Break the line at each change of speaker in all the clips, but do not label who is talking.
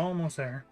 almost there.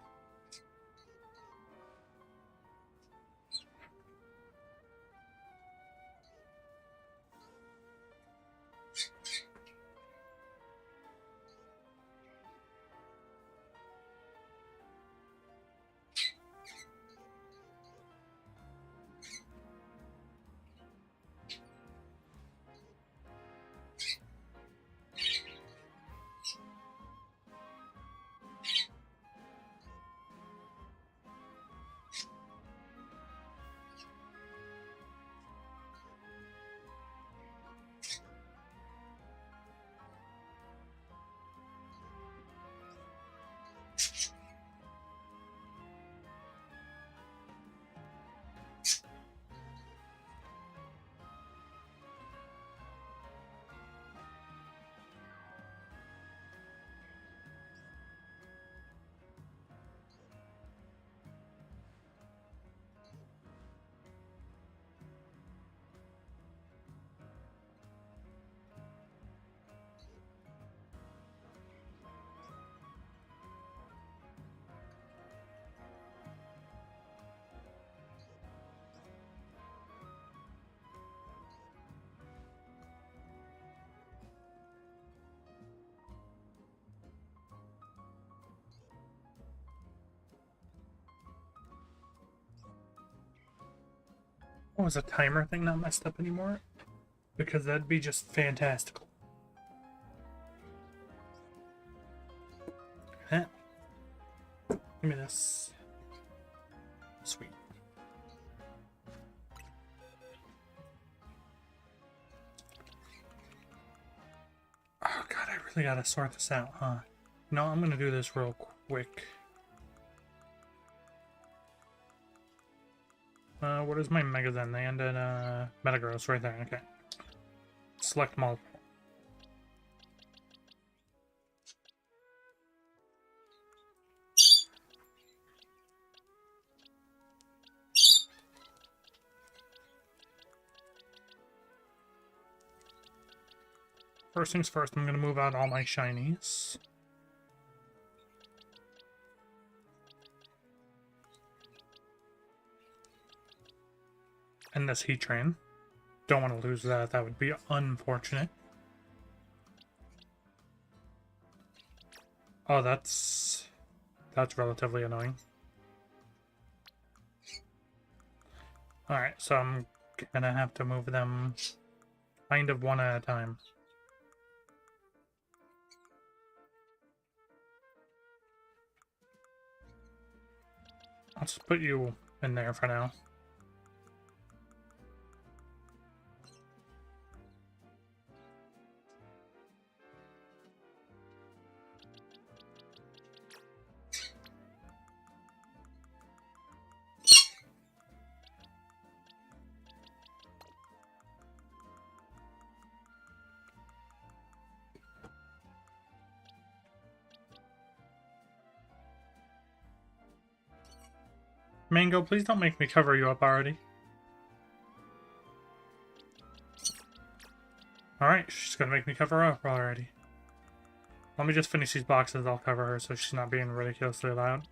Oh, is a timer thing not messed up anymore? Because that'd be just fantastical. Huh? Give me this. Sweet. Oh god, I really gotta sort this out, huh? No, I'm gonna do this real quick. What is my Mega Zen? They ended, Metagross right there, okay. Select multiple. First things first, I'm gonna move out all my shinies. And this Heat Train. Don't want to lose that. That would be unfortunate. Oh, that's relatively annoying. Alright, so I'm gonna have to move them kind of one at a time. I'll just put you in there for now. Mango, please don't make me cover you up already. Alright, she's gonna make me cover her up already. Let me just finish these boxes, I'll cover her so she's not being ridiculously loud.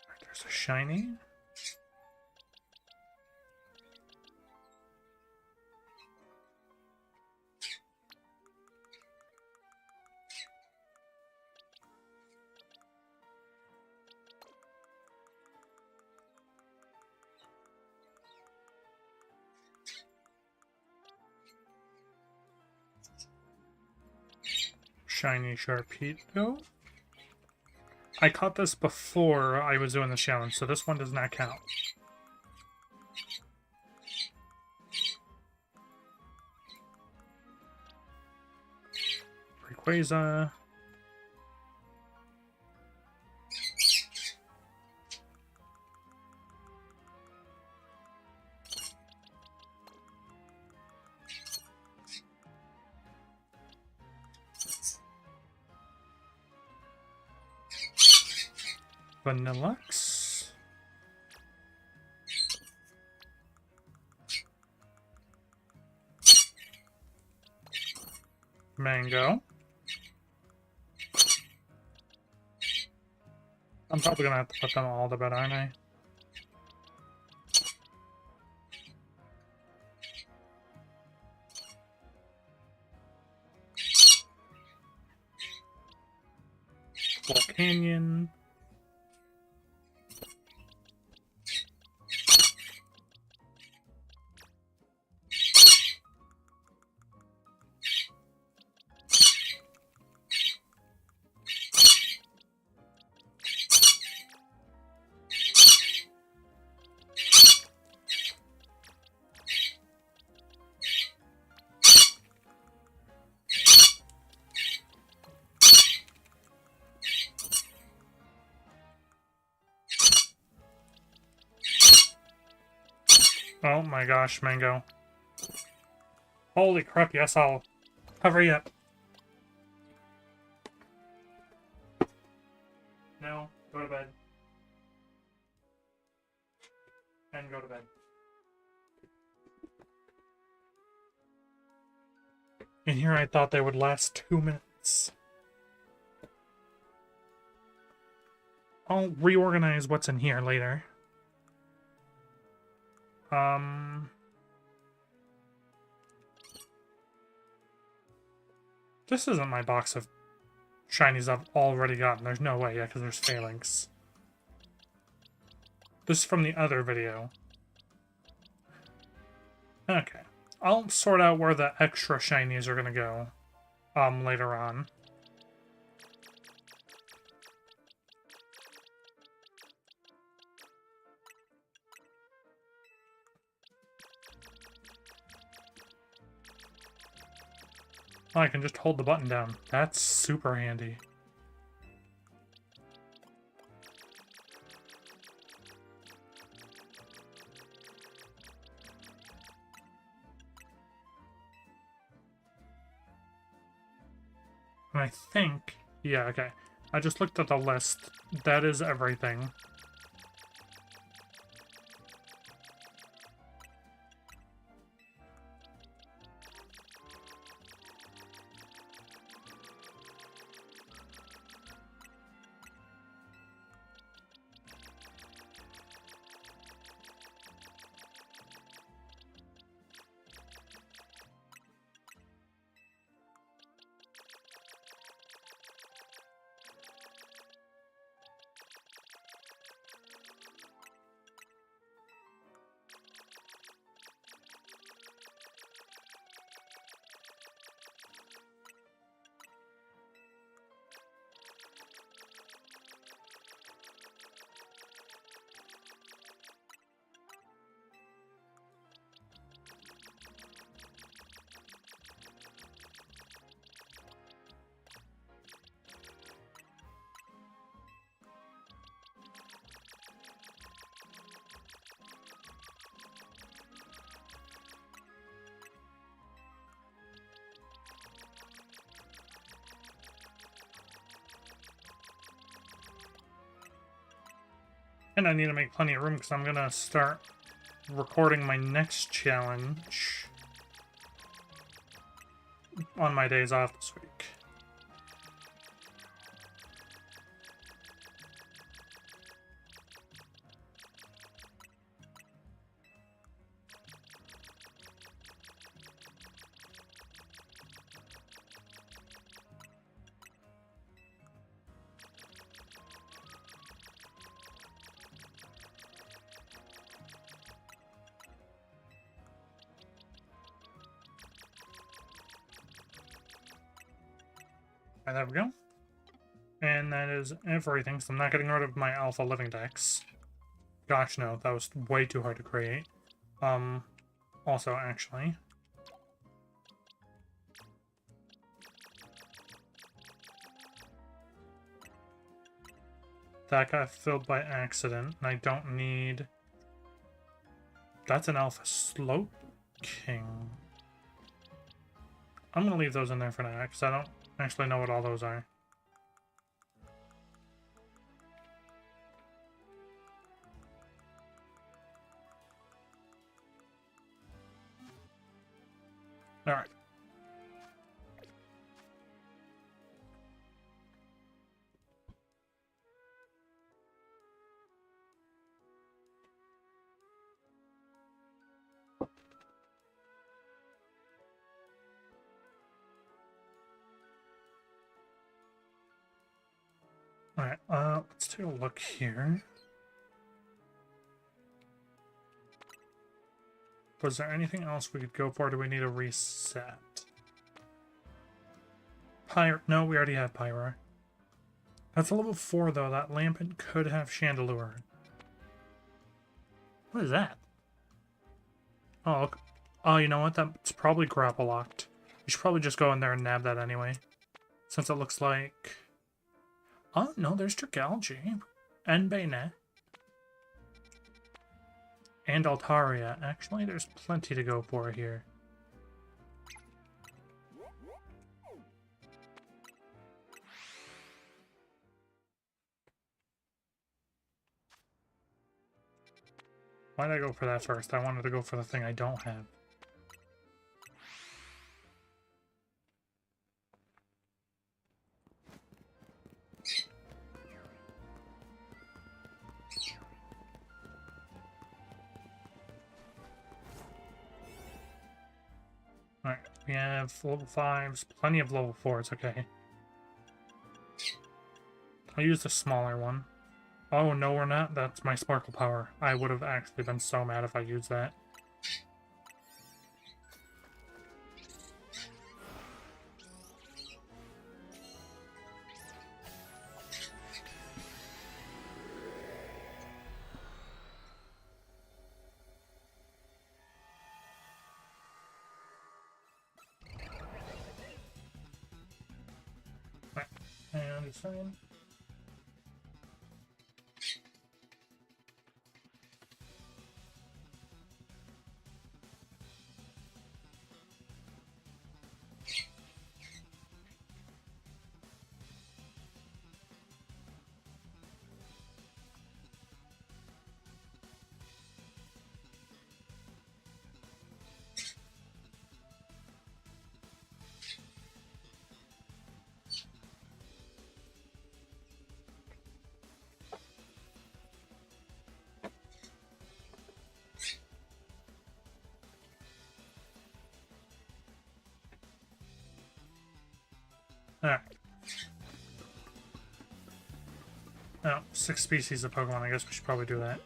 Alright, there's a shiny. Shiny Sharpedo. I caught this before I was doing the challenge, so this one does not count. Rayquaza. Vanillux. Mango. I'm probably gonna have to put them all to bed, aren't I? Cool Canyon. Oh my gosh, Mango. Holy crap, yes, I'll cover you up. No, go to bed. And go to bed. In here I thought they would last 2 minutes. I'll reorganize what's in here later. This isn't my box of shinies I've already gotten. There's no way, yeah, because there's phalanx. This is from the other video. Okay. I'll sort out where the extra shinies are gonna go, later on. Oh, I can just hold the button down. That's super handy. And I think... Yeah, okay. I just looked at the list. That is everything. And I need to make plenty of room because I'm going to start recording my next challenge on my days off this week. Right, there we go. And that is everything, so I'm not getting rid of my Alpha Living Dex. Gosh, no, that was way too hard to create. Also, actually... That got filled by accident, and I don't need... That's an Alpha Slope King. I'm gonna leave those in there for now, because I don't actually know what all those are. Alright. Alright, let's take a look here. Was there anything else we could go for? Do we need a reset? No, we already have Pyro. That's a level 4, though. That Lampent could have Chandelure. What is that? Oh, look. Oh, you know what? That's probably grapple locked. We should probably just go in there and nab that anyway. Since it looks like... Oh, no, there's Dragalge. And Bayonet. And Altaria. Actually, there's plenty to go for here. Why did I go for that first? I wanted to go for the thing I don't have. Alright, we have level 5s, plenty of level 4s, okay. I'll use the smaller one. Oh, no, we're not. That's my Sparkle Power. I would have actually been so mad if I used that. Right. And it's fine. Alright. Oh, 6 species of Pokemon. I guess we should probably do that.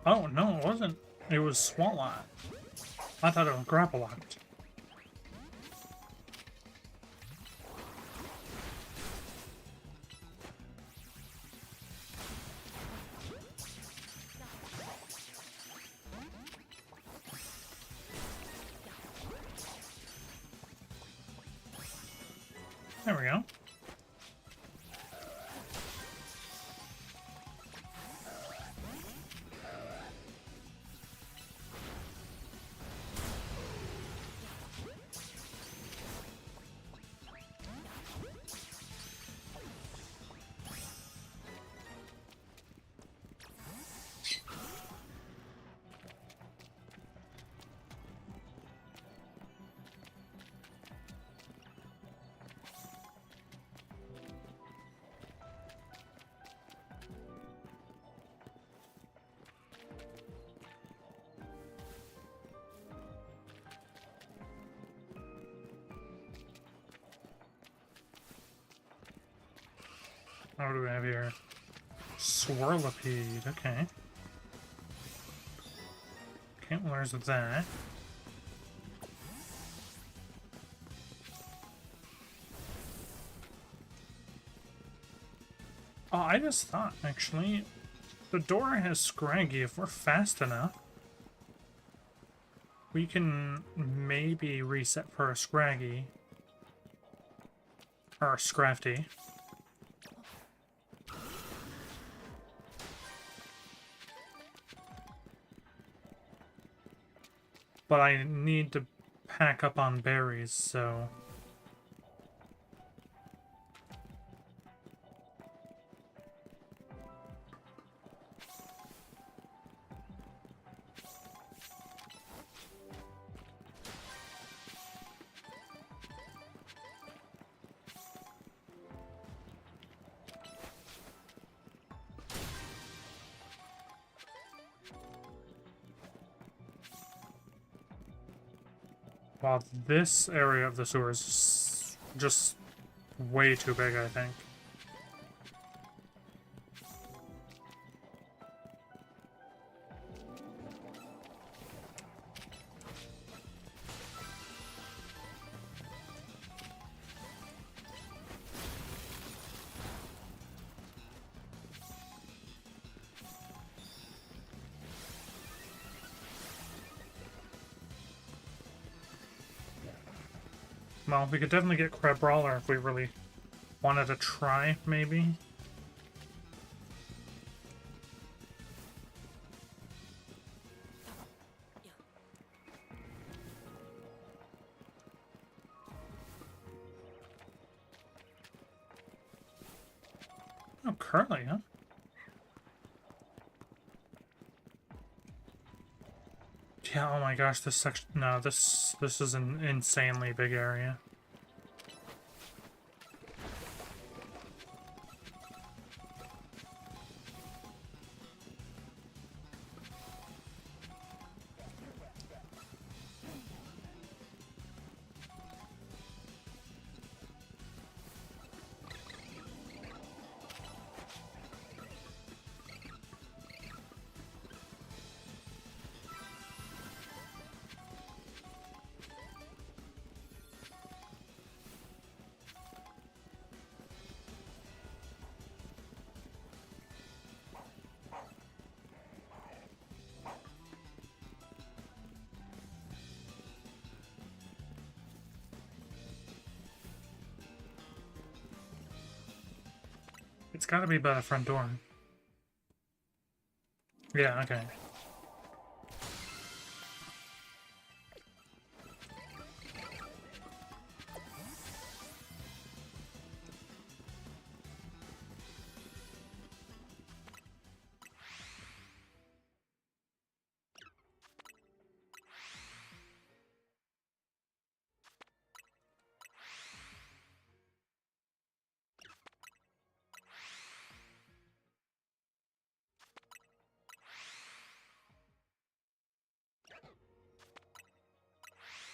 Oh, no, it wasn't. It was Swalot. I thought it was Grapple Locked. There we go. What do we have here? Swirlipede, okay. Okay, well there's that. Oh, I just thought, actually, the door has Scraggy. If we're fast enough, we can maybe reset for a Scraggy. Or a Scrafty. But I need to pack up on berries, so... Wow, this area of the sewer is just way too big, I think. Well, we could definitely get Crab Brawler if we really wanted to try, maybe. Oh, curly, huh? Yeah, oh my gosh, this section... No, this is an insanely big area. It's gotta be by the front door. Yeah, okay.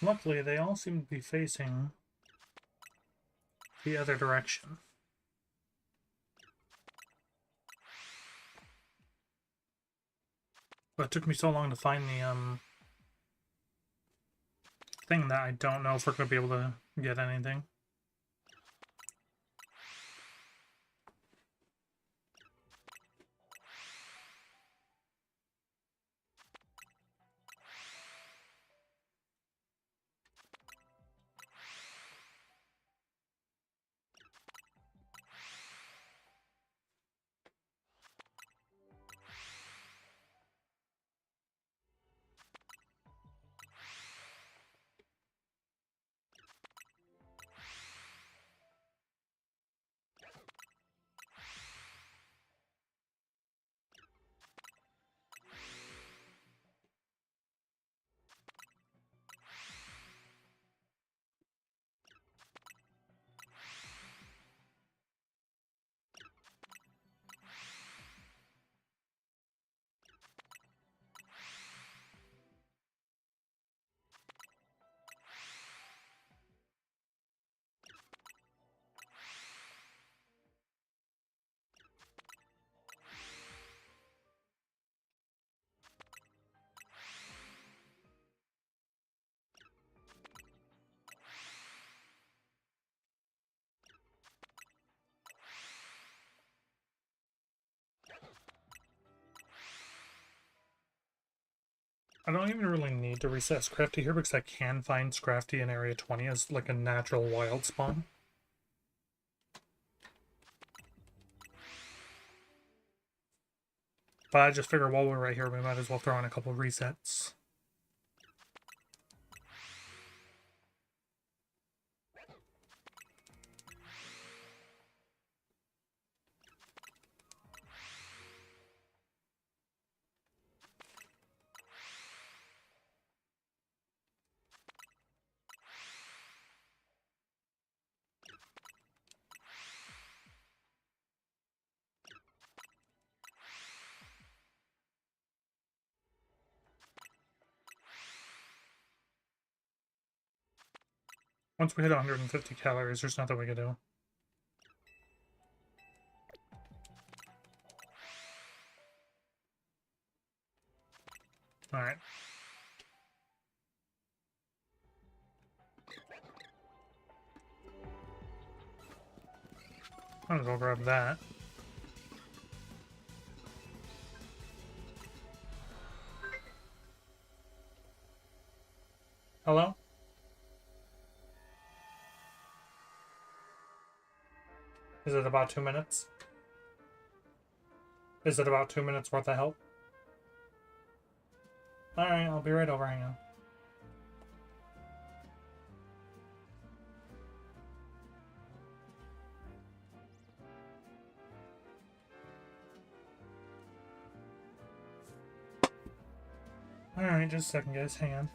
Luckily, they all seem to be facing the other direction. But it took me so long to find the thing that I don't know if we're going to be able to get anything. I don't even really need to reset Scrafty here because I can find Scrafty in Area 20 as like a natural wild spawn. But I just figure while we're right here, we might as well throw in a couple of resets. Once we hit 150 calories, there's nothing we can do. Alright. Might as well grab that. Hello? Is it about 2 minutes? Is it about 2 minutes worth of help? Alright, I'll be right over, hang on. Alright, just a second, guys, hang on.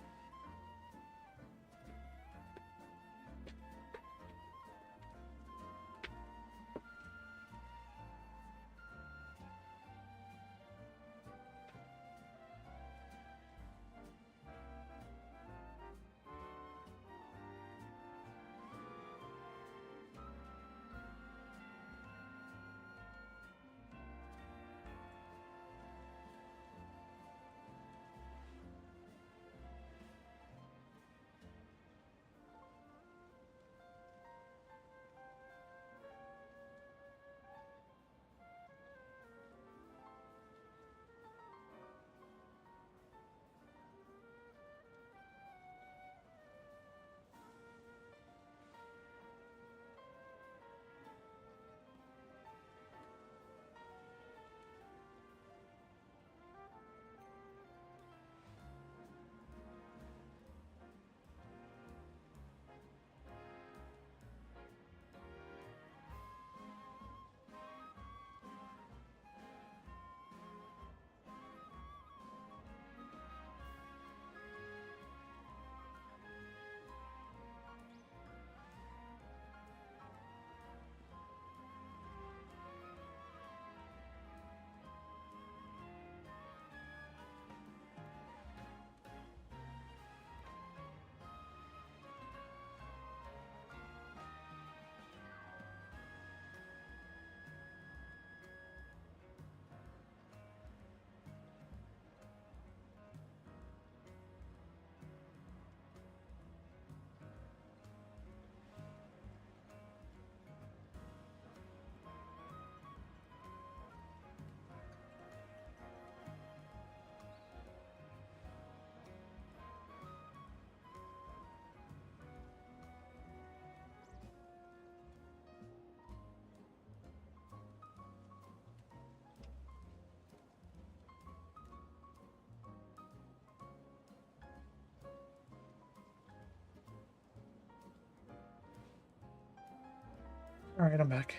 Alright, I'm back.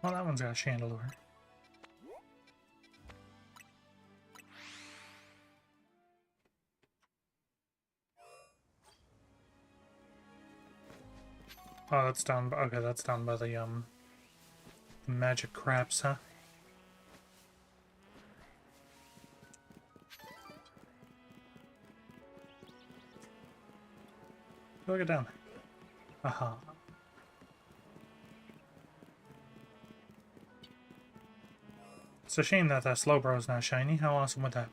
Well, that one's got a chandelier. Oh, that's down by, okay, that's down by the magic crabs, huh? Look it down. Aha. It's a shame that Slowbro's not shiny. How awesome would that be?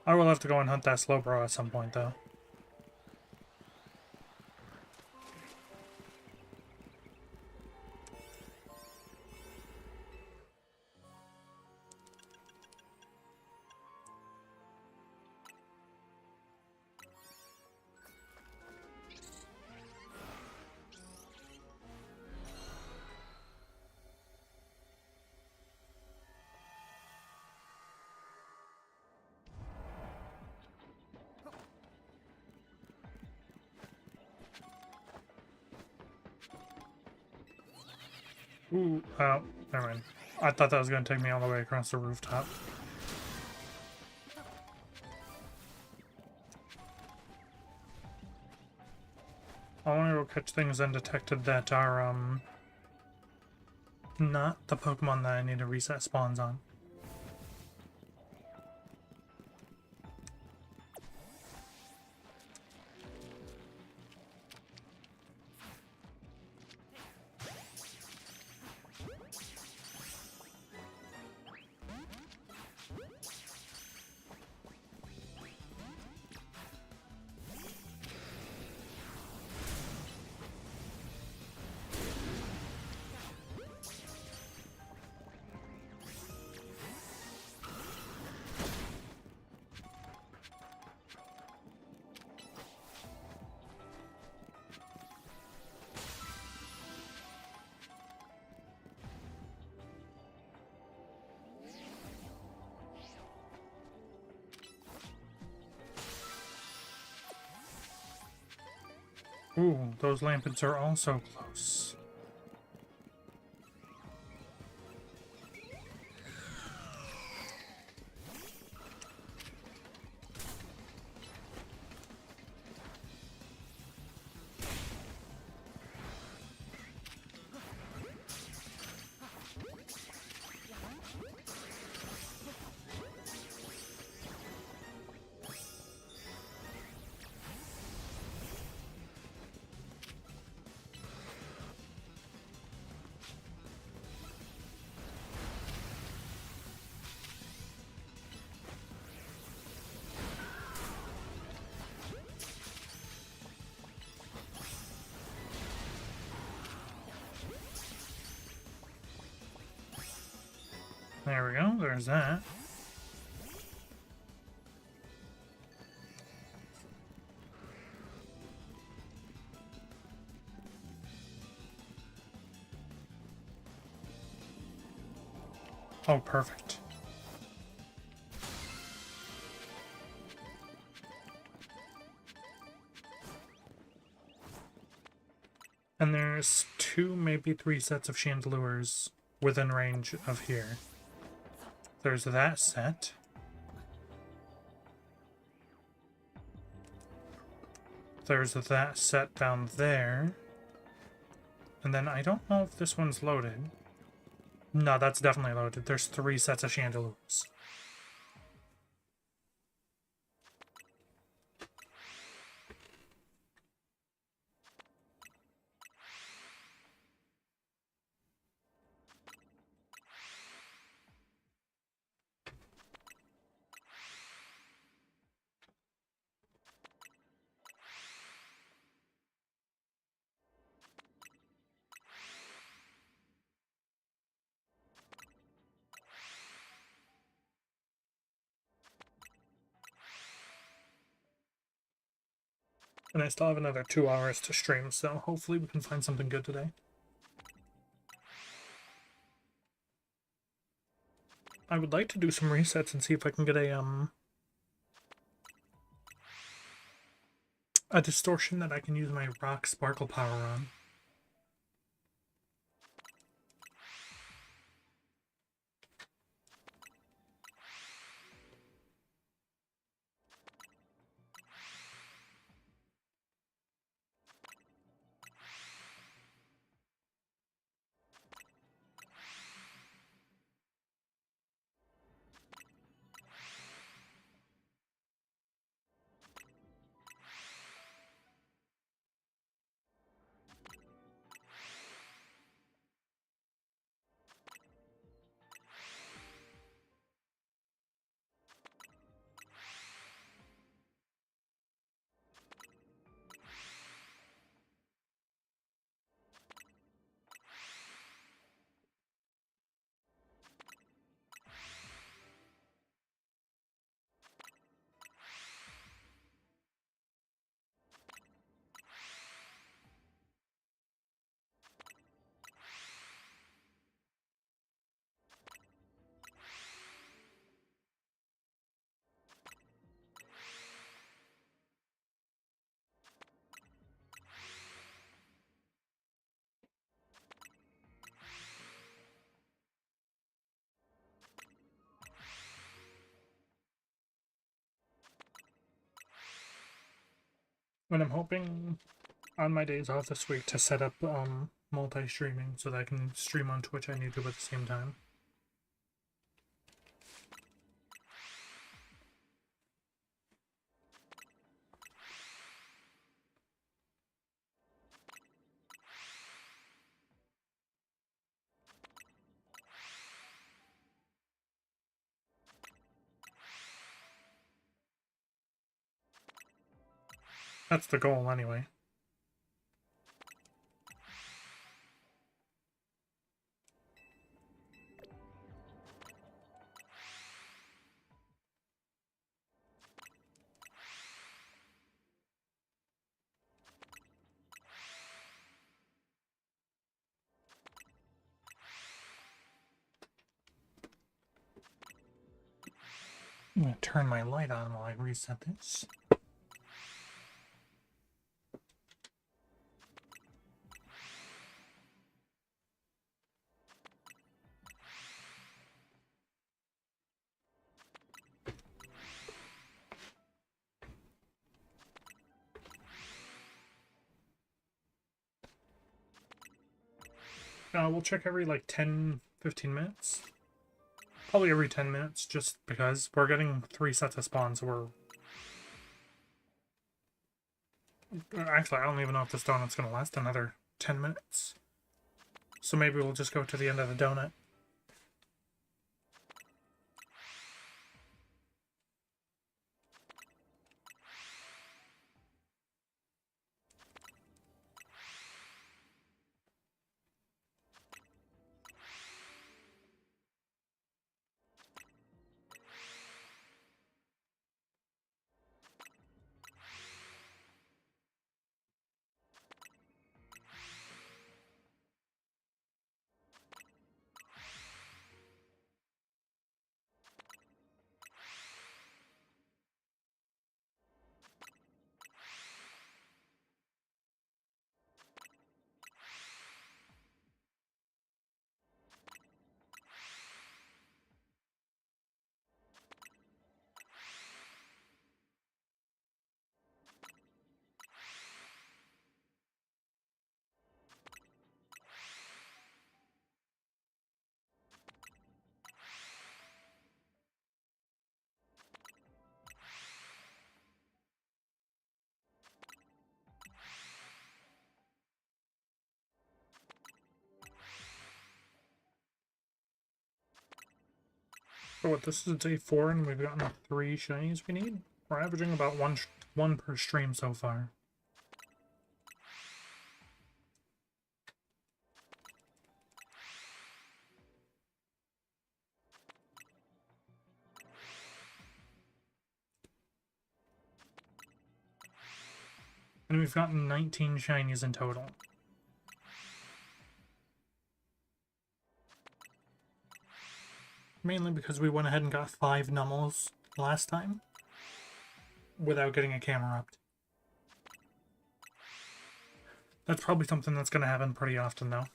I will have to go and hunt that Slowbro at some point, though. Ooh, oh, never mind. I thought that was going to take me all the way across the rooftop. I want to go catch things undetected that are, not the Pokemon that I need to reset spawns on. Ooh, those Lampids are also close. There we go, there's that. Oh, perfect. And there's 2, maybe 3 sets of Chandelures within range of here. There's that set. There's that set down there. And then I don't know if this one's loaded. No, that's definitely loaded. There's 3 sets of Chandelures. And I still have another 2 hours to stream, so hopefully we can find something good today. I would like to do some resets and see if I can get a distortion that I can use my Rock Sparkle power on. when I'm hoping on my days off this week to set up multi-streaming so that I can stream on Twitch and YouTube at the same time. That's the goal anyway. I'm gonna turn my light on while I reset this. We'll check every like 10-15 minutes. Probably every 10 minutes, just because we're getting 3 sets of spawns, so actually, I don't even know if this donut's gonna last another 10 minutes. So maybe we'll just go to the end of the donut. So what, this is day 4 and we've gotten 3 shinies we need? We're averaging about one per stream so far. And we've gotten 19 shinies in total. Mainly because we went ahead and got 5 nummels last time without getting a camera up. That's probably something that's going to happen pretty often, though.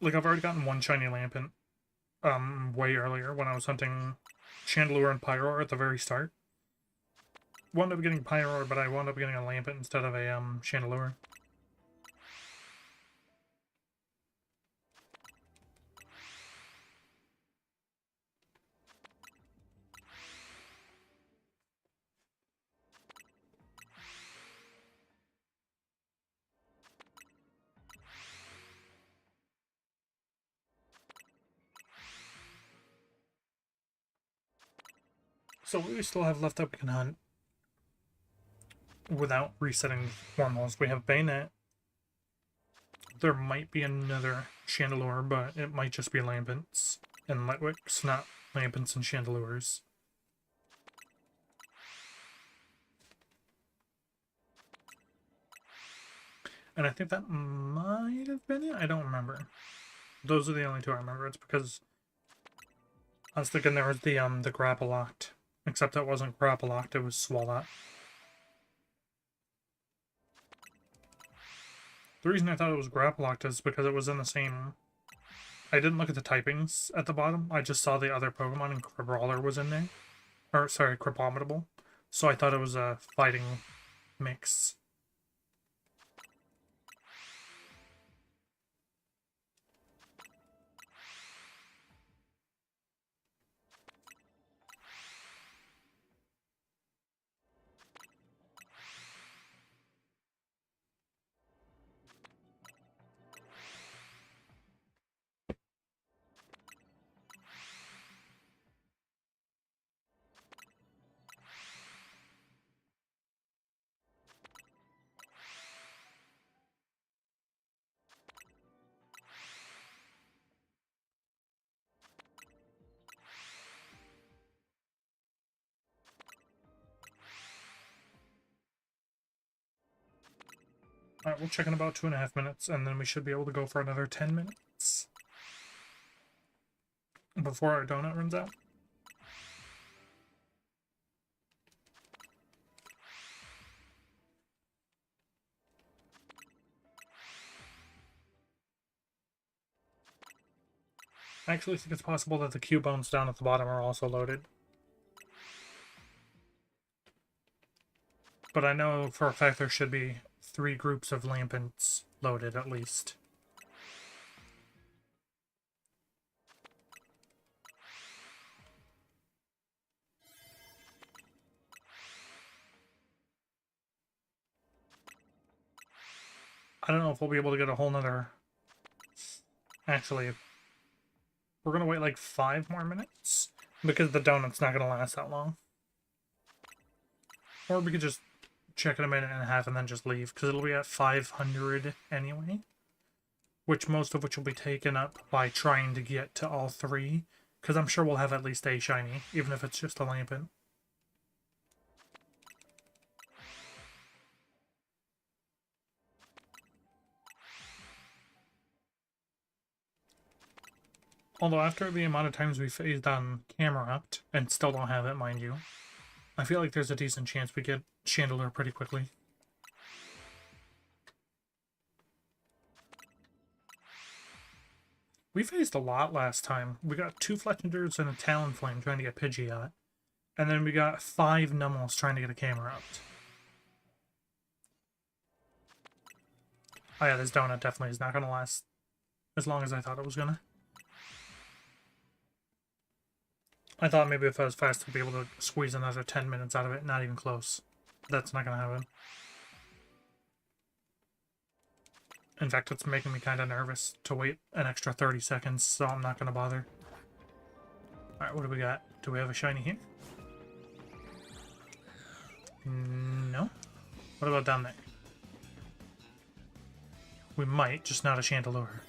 Like, I've already gotten 1 shiny Lampent way earlier when I was hunting Chandelure and Pyroar at the very start. Wound up getting Pyroar, but I wound up getting a Lampent instead of a Chandelure. So what we still have left that we can hunt without resetting wormholes. We have Bayonet. There might be another Chandelure, but it might just be Lampents and Litwicks, not Lampents and Chandelures. And I think that might have been it. I don't remember. Those are the only 2 I remember. It's because I was thinking there was the Grapploct. Except that wasn't Grapploct, it was Swalot. The reason I thought it was Grapploct is because it was in the same I didn't look at the typings at the bottom. I just saw the other Pokemon and Crabrawler was in there. Or, sorry, Crabominable. So I thought it was a fighting mix. Alright, we'll check in about 2.5 minutes, and then we should be able to go for another 10 minutes. Before our donut runs out. I actually think it's possible that the Cubones down at the bottom are also loaded. But I know for a fact there should be 3 groups of Lampents loaded at least. I don't know if we'll be able to get a whole nother... Actually, we're gonna wait like 5 more minutes, because the donut's not gonna last that long. Or we could just check in a minute and a half and then just leave, because it'll be at 500 anyway. Most of which will be taken up by trying to get to all 3, because I'm sure we'll have at least a shiny, even if it's just a Lampent. Although after the amount of times we phased on Camerupt, and still don't have it, mind you, I feel like there's a decent chance we get Chandelure pretty quickly. We phased a lot last time. We got 2 Fletchenders and a Talonflame trying to get Pidgeot. And then we got 5 Nummels trying to get a Camerupt. Oh yeah, this donut definitely is not going to last as long as I thought it was going to. I thought maybe if I was fast I'd be able to squeeze another 10 minutes out of it. Not even close. That's not going to happen. In fact, it's making me kind of nervous to wait an extra 30 seconds, so I'm not going to bother. Alright, what do we got? Do we have a shiny here? No. What about down there? We might, just not a Chandelure.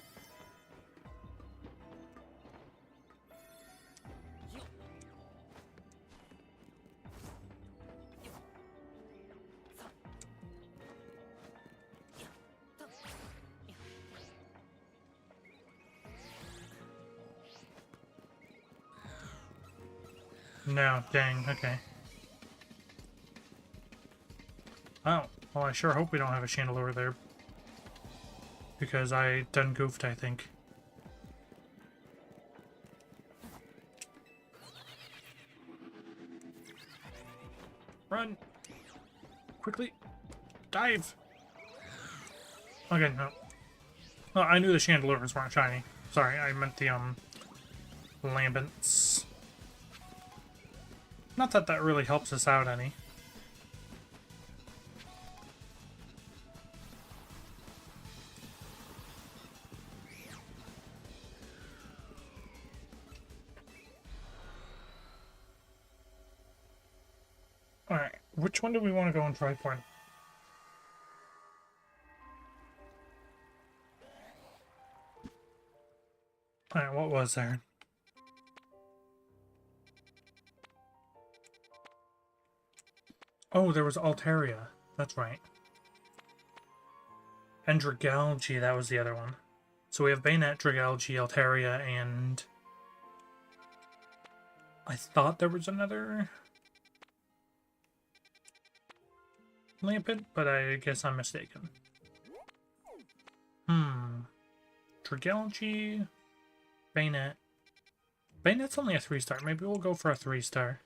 No, dang, okay. Oh, well I sure hope we don't have a Chandelure there. Because I done goofed, I think. Run! Quickly! Dive! Okay, no. Well, I knew the Chandelures weren't shiny. Sorry, I meant the, Lampents. Not that that really helps us out any. Alright, which one do we want to go and try for? Alright, what was there? Oh, there was Altaria. That's right. And Dragalge, that was the other one. So we have Bayonet, Dragalge, Altaria, and... I thought there was another... Lampent, but I guess I'm mistaken. Dragalge... Bayonet. Bayonet's only a 3-star. Maybe we'll go for a 3-star.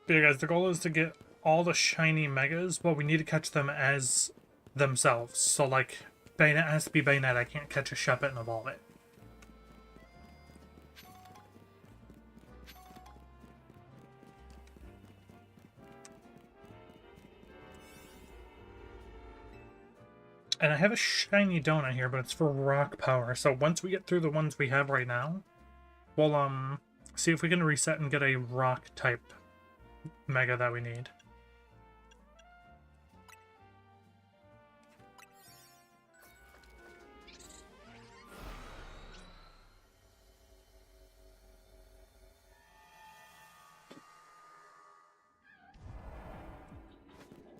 But yeah, guys, the goal is to get all the shiny megas, but we need to catch them as themselves. So, like, Bayonet has to be Bayonet. I can't catch a Shuppet and evolve it. And I have a shiny donut here, but it's for rock power. So once we get through the ones we have right now, we'll see if we can reset and get a rock type mega that we need.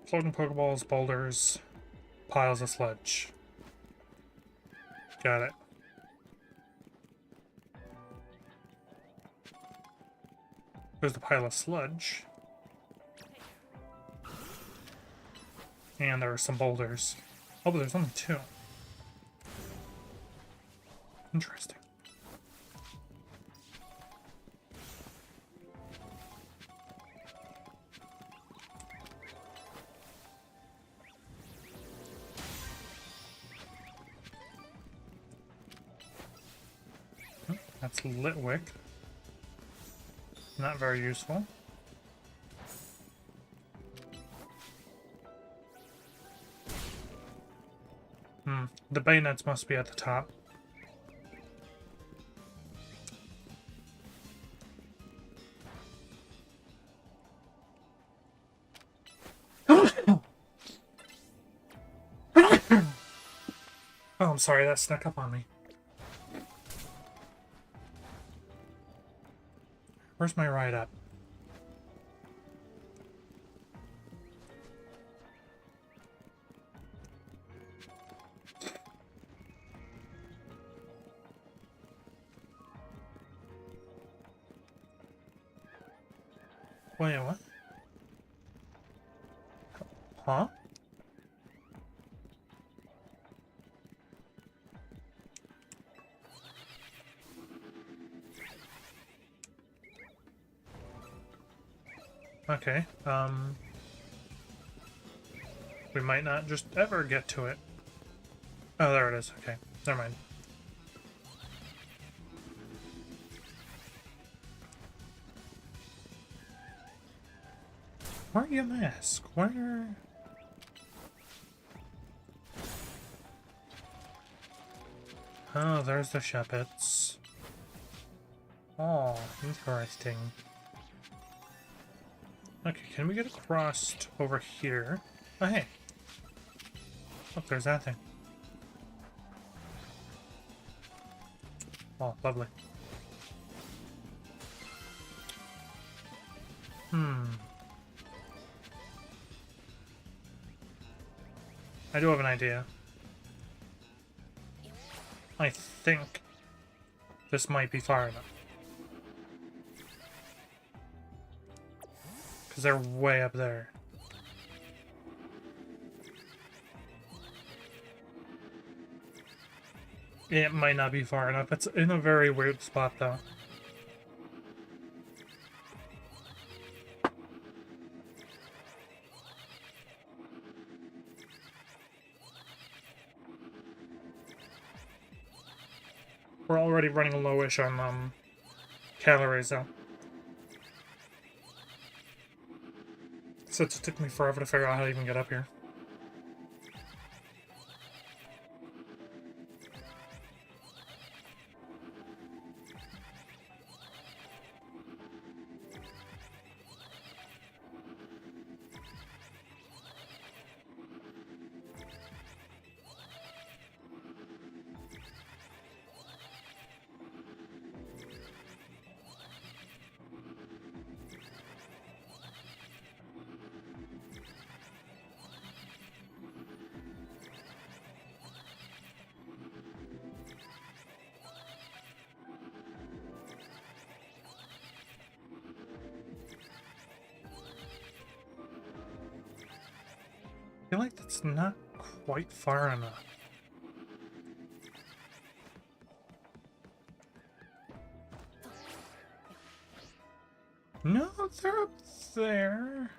Floating Pokeballs, boulders, piles of sludge. Got it. There's the pile of sludge. And there are some boulders. Oh, but there's only 2. Interesting. That's Litwick. Not very useful. The bayonets must be at the top. Oh, I'm sorry, that snuck up on me. Where's my ride up? Wait, what? Huh? Okay, we might not just ever get to it. Oh, there it is. Okay, never mind. Where are you, Mask? Where? Oh, there's the Shuppets. Oh, interesting. Okay, can we get across over here? Oh, hey. Look, there's that thing. Oh, lovely. I do have an idea. I think this might be far enough. Because they're way up there. It might not be far enough. It's in a very weird spot, though. We're already running lowish on calories, though. So it took me forever to figure out how to even get up here. feel like that's not quite far enough. No, they're up there.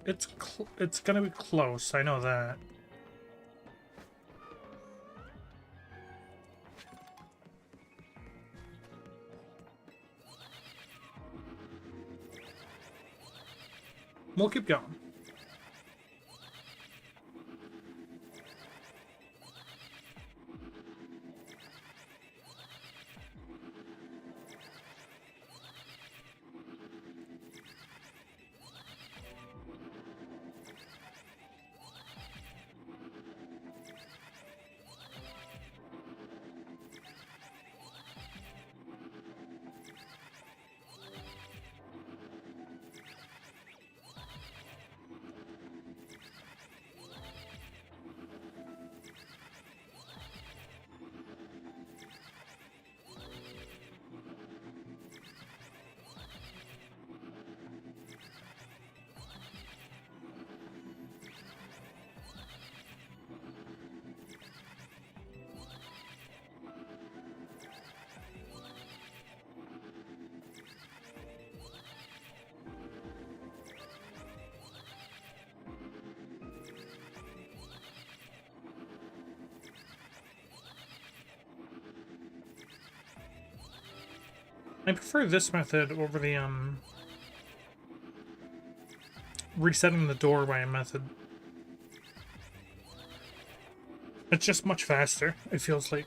It's gonna be close, I know that. We'll keep going. I prefer this method over the, resetting the doorway method. It's just much faster, it feels like.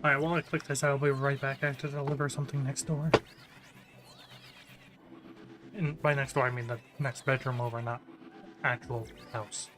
Alright, while I click this, I'll be right back. I have to deliver something next door. And by next door, I mean the next bedroom over, not actual house.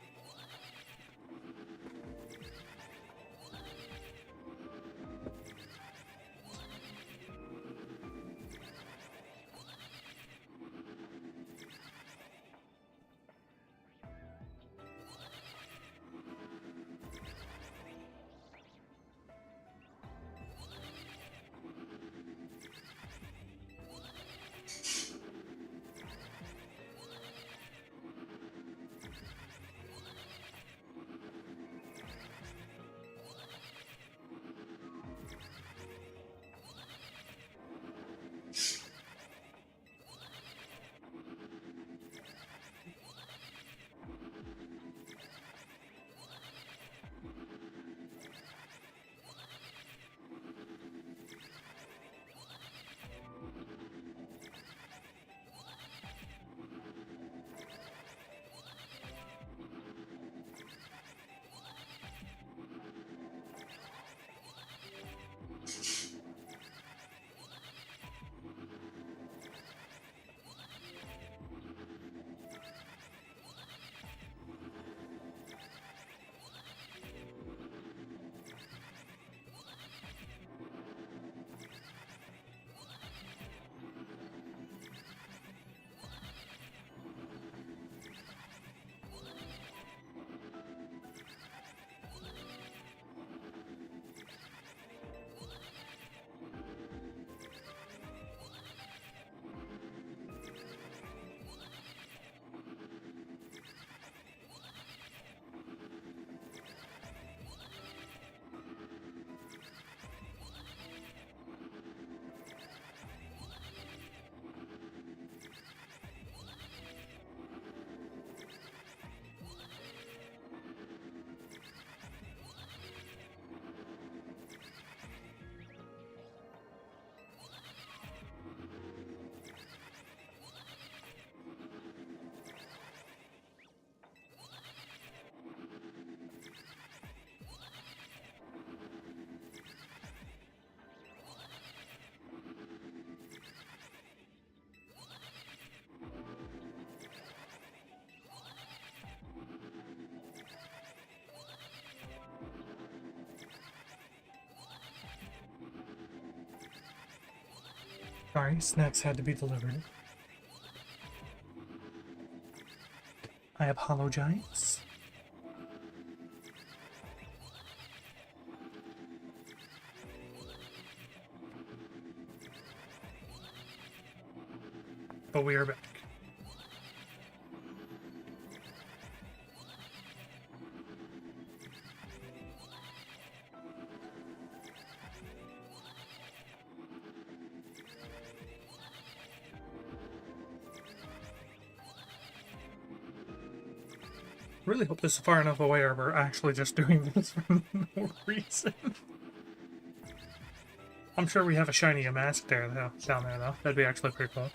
Sorry, snacks had to be delivered. I apologize. But we are back. Really hope this is far enough away or we're actually just doing this for no reason. I'm sure we have a shiny mask there, though, down there, though. That'd be actually pretty cool.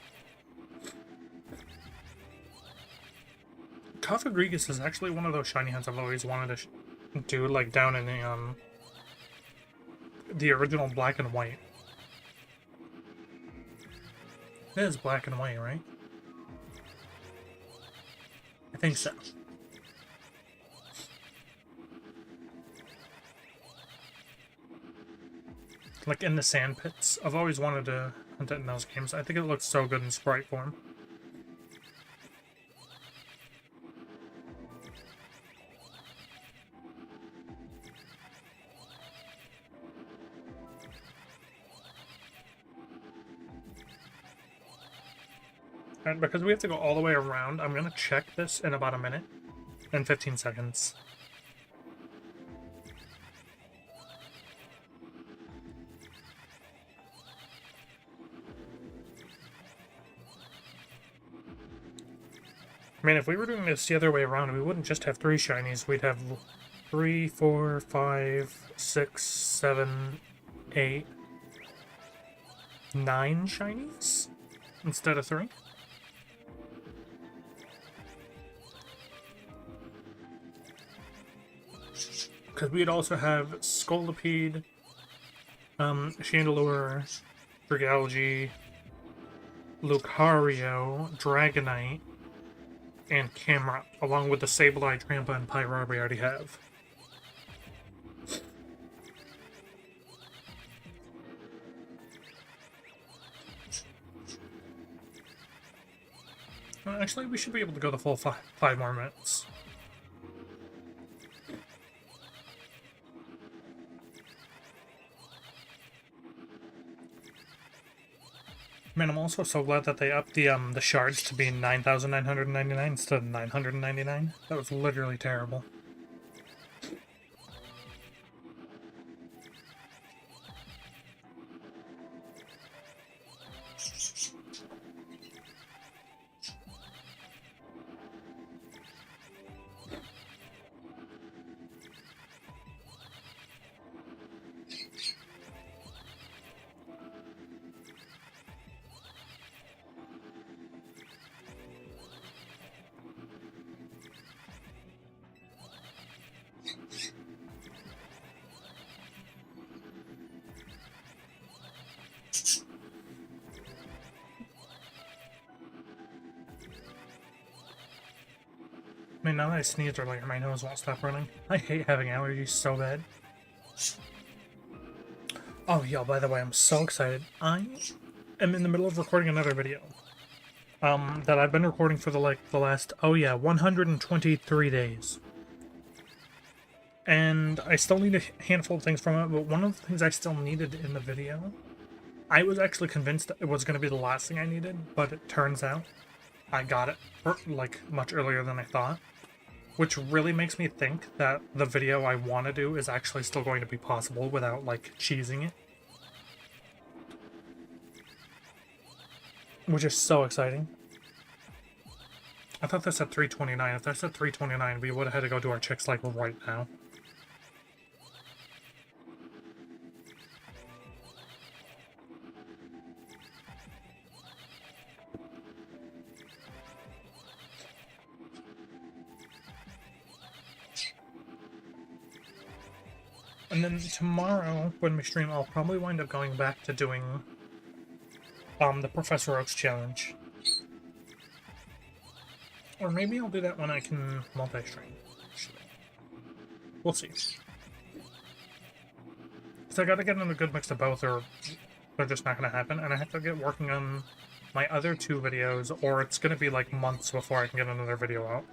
Cofagrigus is actually one of those shiny hunts I've always wanted to do, like, down in the original Black and White. It is Black and White, right? I think so. Like in the sand pits. I've always wanted to hunt it in those games. I think it looks so good in sprite form. And because we have to go all the way around, I'm gonna check this in about a minute and 15 seconds. I mean, if we were doing this the other way around, we wouldn't just have 3 shinies. We'd have 3, 4, 5, 6, 7, 8, 9 shinies instead of 3. Because we'd also have Scolipede, Chandelure, Dragalge, Lucario, Dragonite, and Camerupt, along with the Sableye, Trampa, and Pyroar we already have. Actually, we should be able to go the full 5 more minutes. Man, I'm also so glad that they upped the shards to be 9,999 instead of 999. That was literally terrible. I mean, now that I sneezed earlier, my nose won't stop running. I hate having allergies so bad. Oh, yeah, by the way, I'm so excited. I am in the middle of recording another video. That I've been recording for the last, 123 days. And I still need a handful of things from it, but one of the things I still needed in the video, I was actually convinced it was going to be the last thing I needed, but it turns out I got it, much earlier than I thought. Which really makes me think that the video I want to do is actually still going to be possible without, cheesing it. Which is so exciting. I thought that said 329. If that said 329, we would have had to go do our checks, right now. And then tomorrow, when we stream, I'll probably wind up going back to doing the Professor Oaks challenge. Or maybe I'll do that when I can multi-stream. We'll see. Because I gotta get in a good mix of both, or They're just not going to happen, and I have to get working on my other 2 videos, or it's going to be like months before I can get another video out.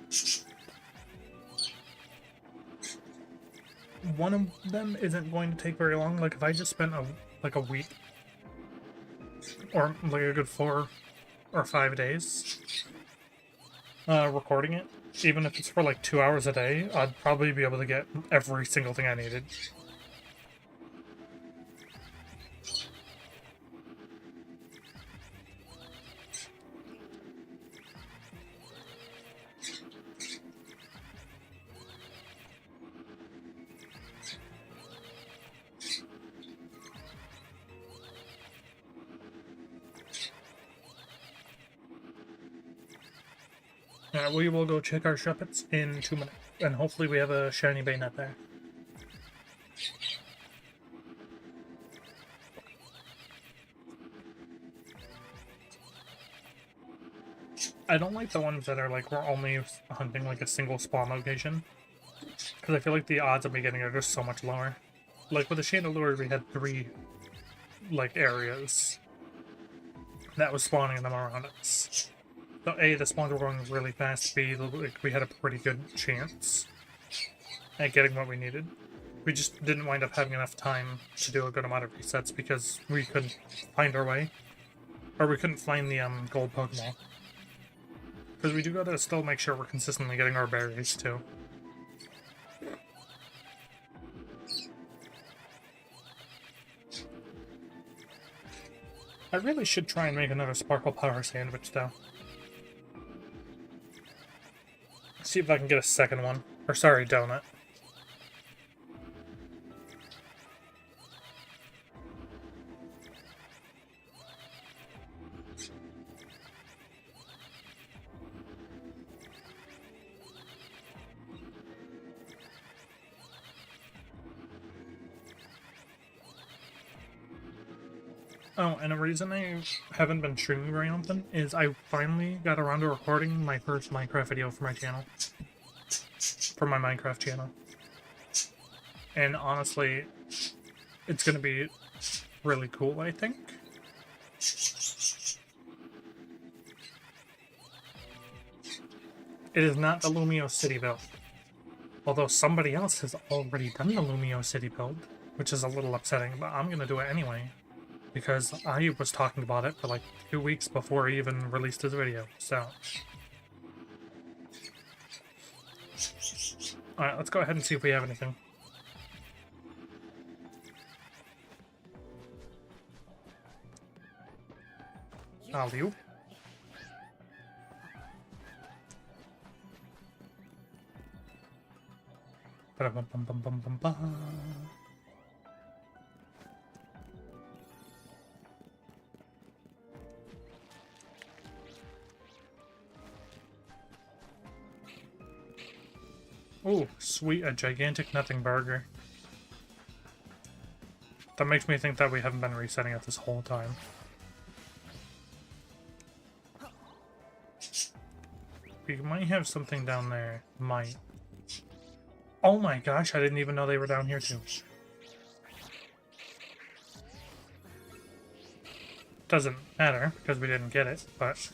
One of them isn't going to take very long. Like, if I just spent a week, or like a good 4 or 5 days recording it, even if it's for like 2 hours a day, I'd probably be able to get every single thing I needed. We will go check our shuppets in 2 minutes, and hopefully we have a shiny bayonet there. I don't like the ones that are like we're only hunting like a single spawn location, because I feel like the odds of me getting it are just so much lower. Like with the Chandelure, we had 3 like areas that was spawning them around us. So A, the spawns were going really fast. B, like, we had a pretty good chance at getting what we needed. We just didn't wind up having enough time to do a good amount of resets because we couldn't find our way. Or we couldn't find the gold Pokeball. Because we do gotta still make sure we're consistently getting our berries too. I really should try and make another Sparkle Power sandwich though. See if I can get a second one. Or sorry, donut. Oh, and a reason I haven't been streaming very often is I finally got around to recording my first Minecraft video for my channel. For my Minecraft channel. And honestly, it's gonna be really cool, I think. It is not the Lumio City build. Although somebody else has already done the Lumio City build, which is a little upsetting, but I'm gonna do it anyway. Because I was talking about it for like 2 weeks before he even released his video, so. Alright, let's go ahead and see if we have anything. Alley-oop. Ba-da-bum-bum-bum-bum-bum. Ooh, sweet, a gigantic nothing burger. That makes me think that we haven't been resetting it this whole time. We might have something down there. Might. Oh my gosh, I didn't even know they were down here too. Doesn't matter, because we didn't get it, but...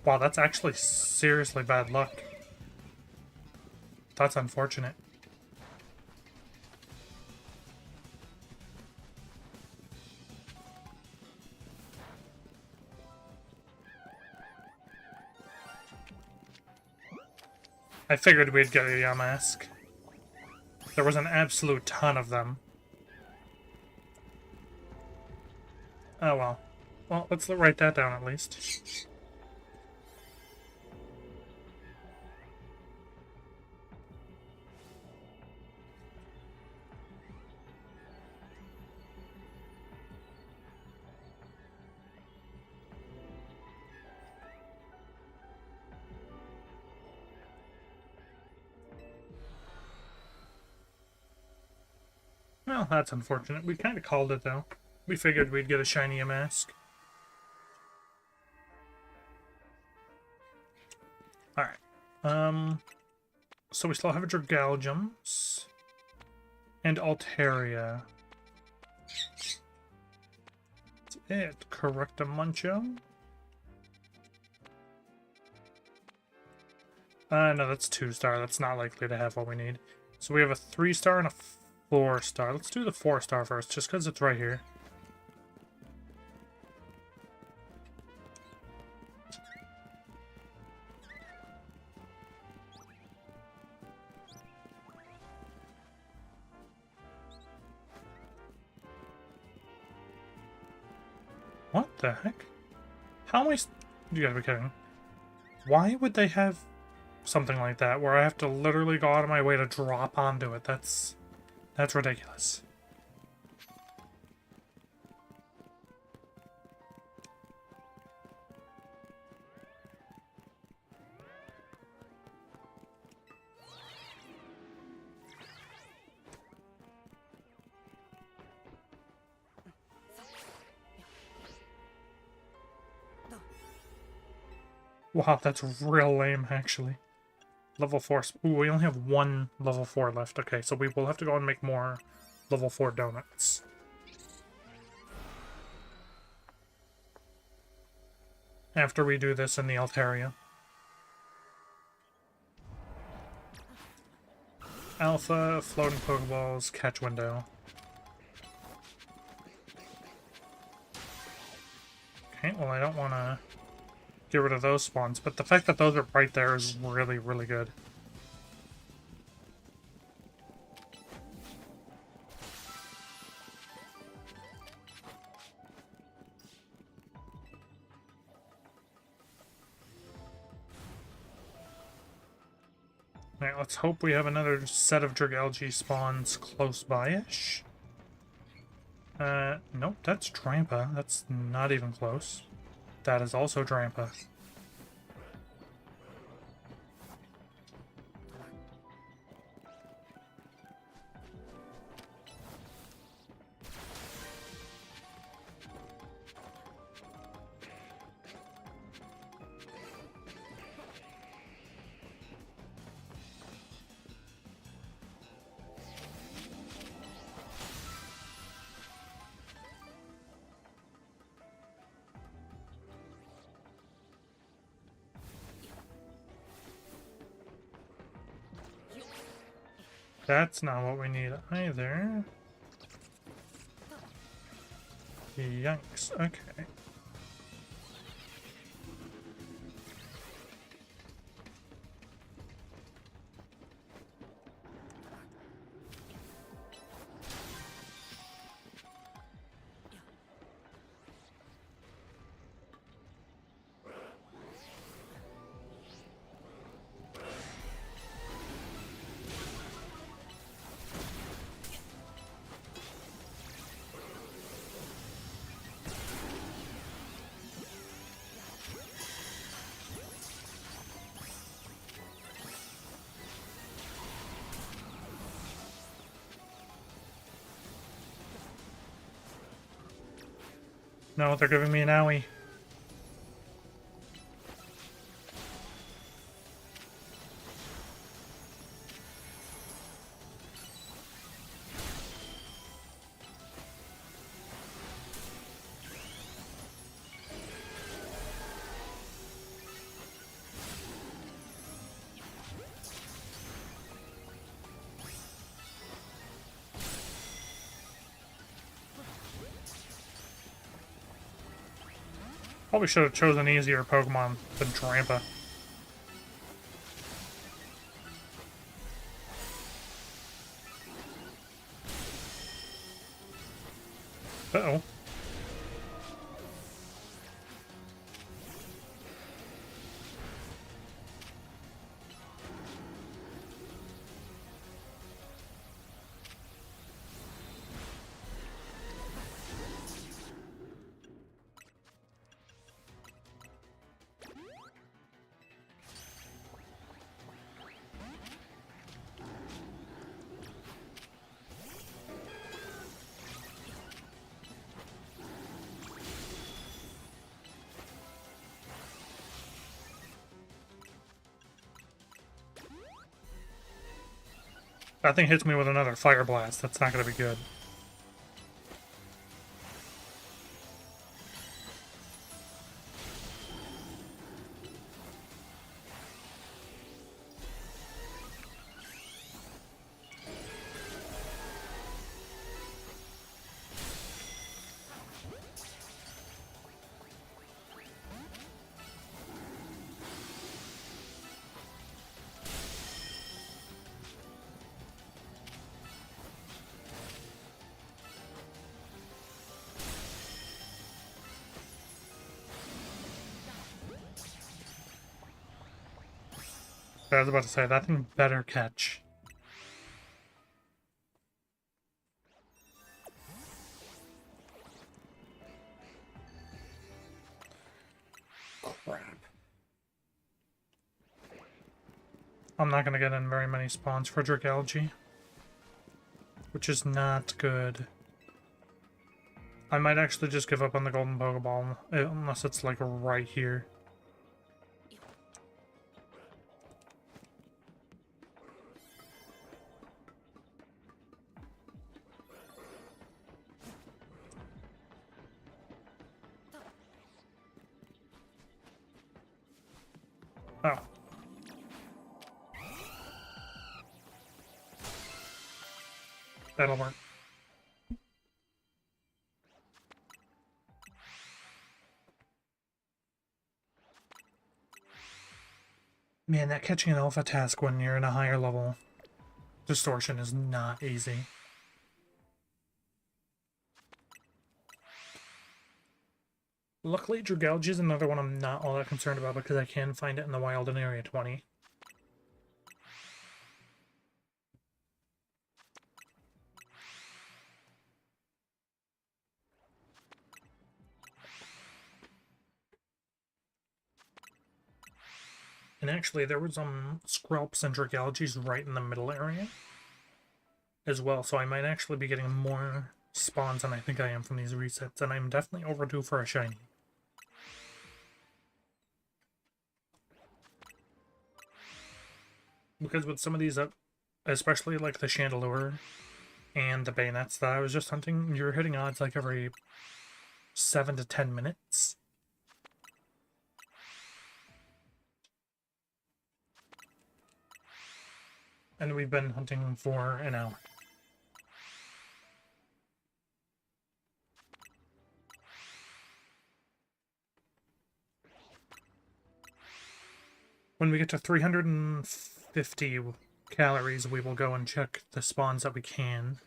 Wow, that's actually seriously bad luck. That's unfortunate. I figured we'd get a Yamask. There was an absolute ton of them. Oh well. Well, let's write that down at least. Well, that's unfortunate. We kind of called it, though. We figured we'd get a shiny Yamask. Alright. So we still have Dragalgems. And Altaria. That's it. Correctamunchl. No, that's 2-star. That's not likely to have what we need. So we have a 3-star and a 4-star. Let's do the 4-star first, just because it's right here. What the heck? How am I... You gotta be kidding. Why would they have something like that where I have to literally go out of my way to drop onto it? That's ridiculous. Wow, that's real lame, actually. Level 4... Ooh, we only have one level 4 left. Okay, so we will have to go and make more level 4 donuts. After we do this in the Altaria. Alpha, floating Pokeballs, catch window. Okay, well I don't want to get rid of those spawns, but the fact that those are right there is really, really good. Alright, let's hope we have another set of Dragalge spawns close by-ish. Nope, that's Drampa. That's not even close. That is also Drampa. That's not what we need either. Yikes, okay. No, they're giving me an owie. Probably should have chosen easier Pokemon than Drampa. Uh-oh. That thing hits me with another Fire Blast. That's not going to be good. I was about to say, that thing better catch. Crap. I'm not going to get in very many spawns for Dragalge, which is not good. I might actually just give up on the Golden Pokeball, unless it's like right here. Oh. That'll work. Man, that catching an alpha task when you're in a higher level distortion is not easy. Luckily, Dragalge is another one I'm not all that concerned about because I can find it in the wild in Area 20. And actually, there was Skrelps and Dragalges right in the middle area as well, so I might actually be getting more spawns than I think I am from these resets, and I'm definitely overdue for a shiny. Because with some of these, especially like the Chandelure and the Bayonets that I was just hunting, you're hitting odds like every 7 to 10 minutes. And we've been hunting for an hour. When we get to 350 calories, we will go and check the spawns that we can.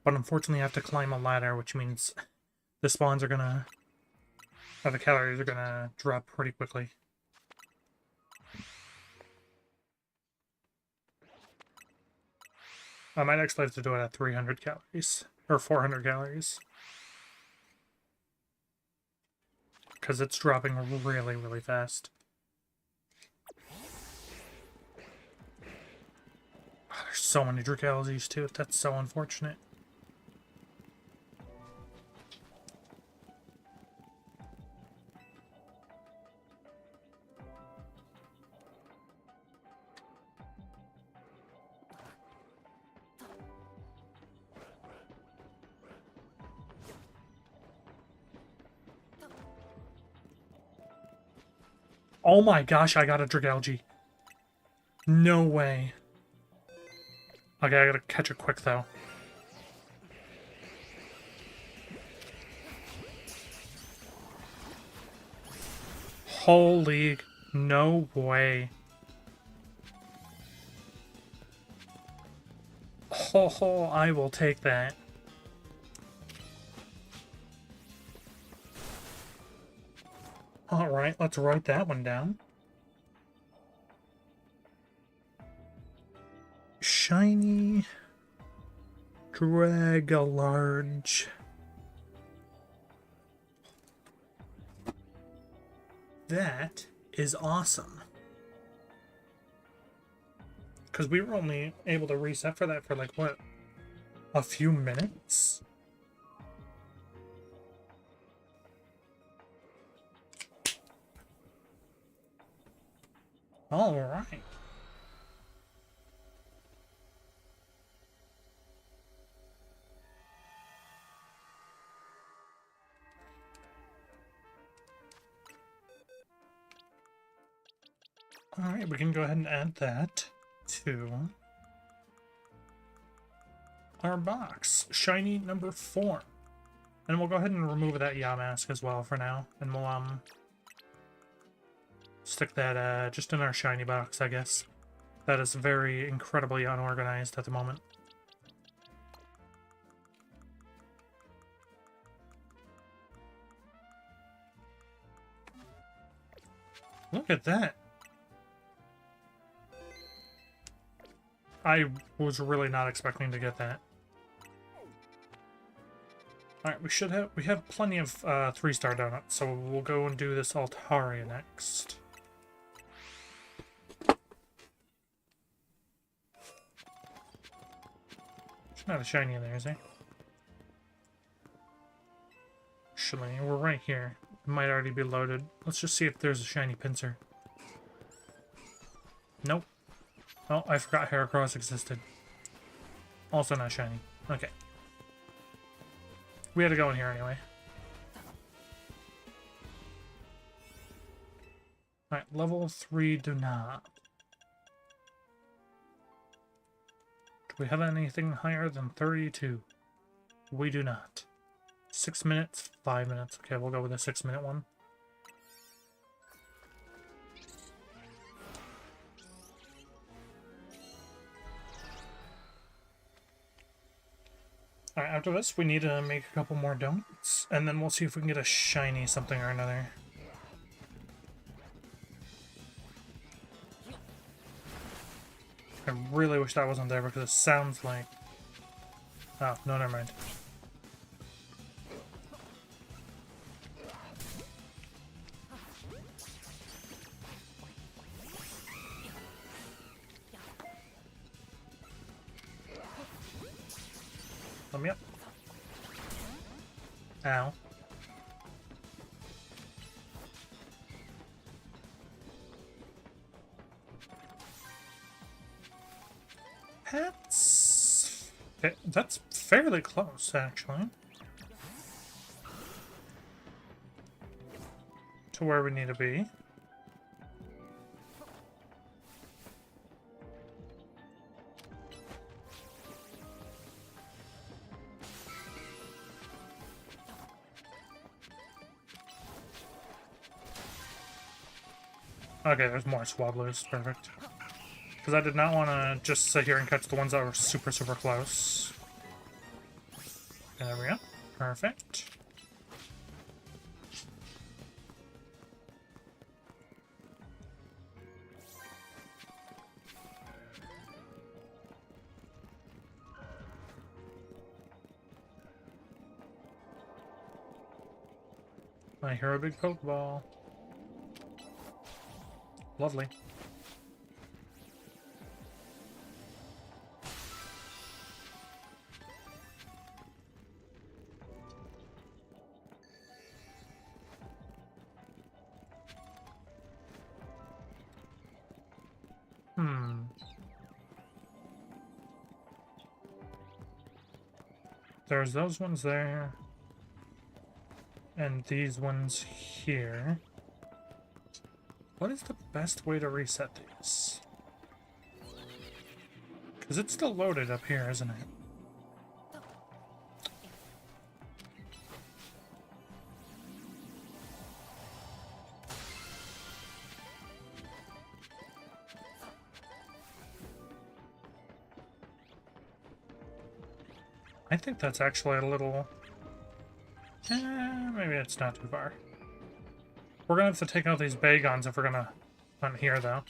But unfortunately, I have to climb a ladder, which means the spawns are gonna... the calories are gonna drop pretty quickly. I might actually have to do it at 300 calories. Or 400 calories. Because it's dropping really, really fast. Oh, there's so many Dragalges too. That's so unfortunate. Oh my gosh, I got a Dragalge. No way. Okay, I gotta catch it quick though. Holy, no way. Oh, I will take that. Alright, let's write that one down. Shiny Dragalge. That is awesome. Because we were only able to reset for that for like, what, a few minutes? Alright. Alright, we can go ahead and add that to our box. Shiny number 4. And we'll go ahead and remove that Yamask as well for now. And we'll stick that just in our shiny box, I guess. That is very incredibly unorganized at the moment. Look at that. I was really not expecting to get that. Alright, we have plenty of 3-star donuts, so we'll go and do this Altaria next. There's not a shiny in there, is there? Actually, we're right here. It might already be loaded. Let's just see if there's a shiny pincer. Nope. Oh, I forgot Heracross existed. Also not shiny. Okay. We had to go in here anyway. Alright, level 3 do not. Do we have anything higher than 32? We do not. 6 minutes, 5 minutes. Okay, we'll go with the 6-minute one. Alright, after this, we need to make a couple more donuts, and then we'll see if we can get a shiny something or another. I really wish that wasn't there because it sounds like... Oh, no, never mind. Let me up. Ow. That's fairly close, actually. To where we need to be. Okay, there's more Swabblers. Perfect. Because I did not want to just sit here and catch the ones that were super, super close. Okay, there we go. Perfect. I hear a big Pokeball. Lovely. There's those ones there. And these ones here. What is the best way to reset these? Because it's still loaded up here, isn't it? I think that's actually a little... maybe it's not too far. We're gonna have to take out these Bagons if we're gonna hunt here, though.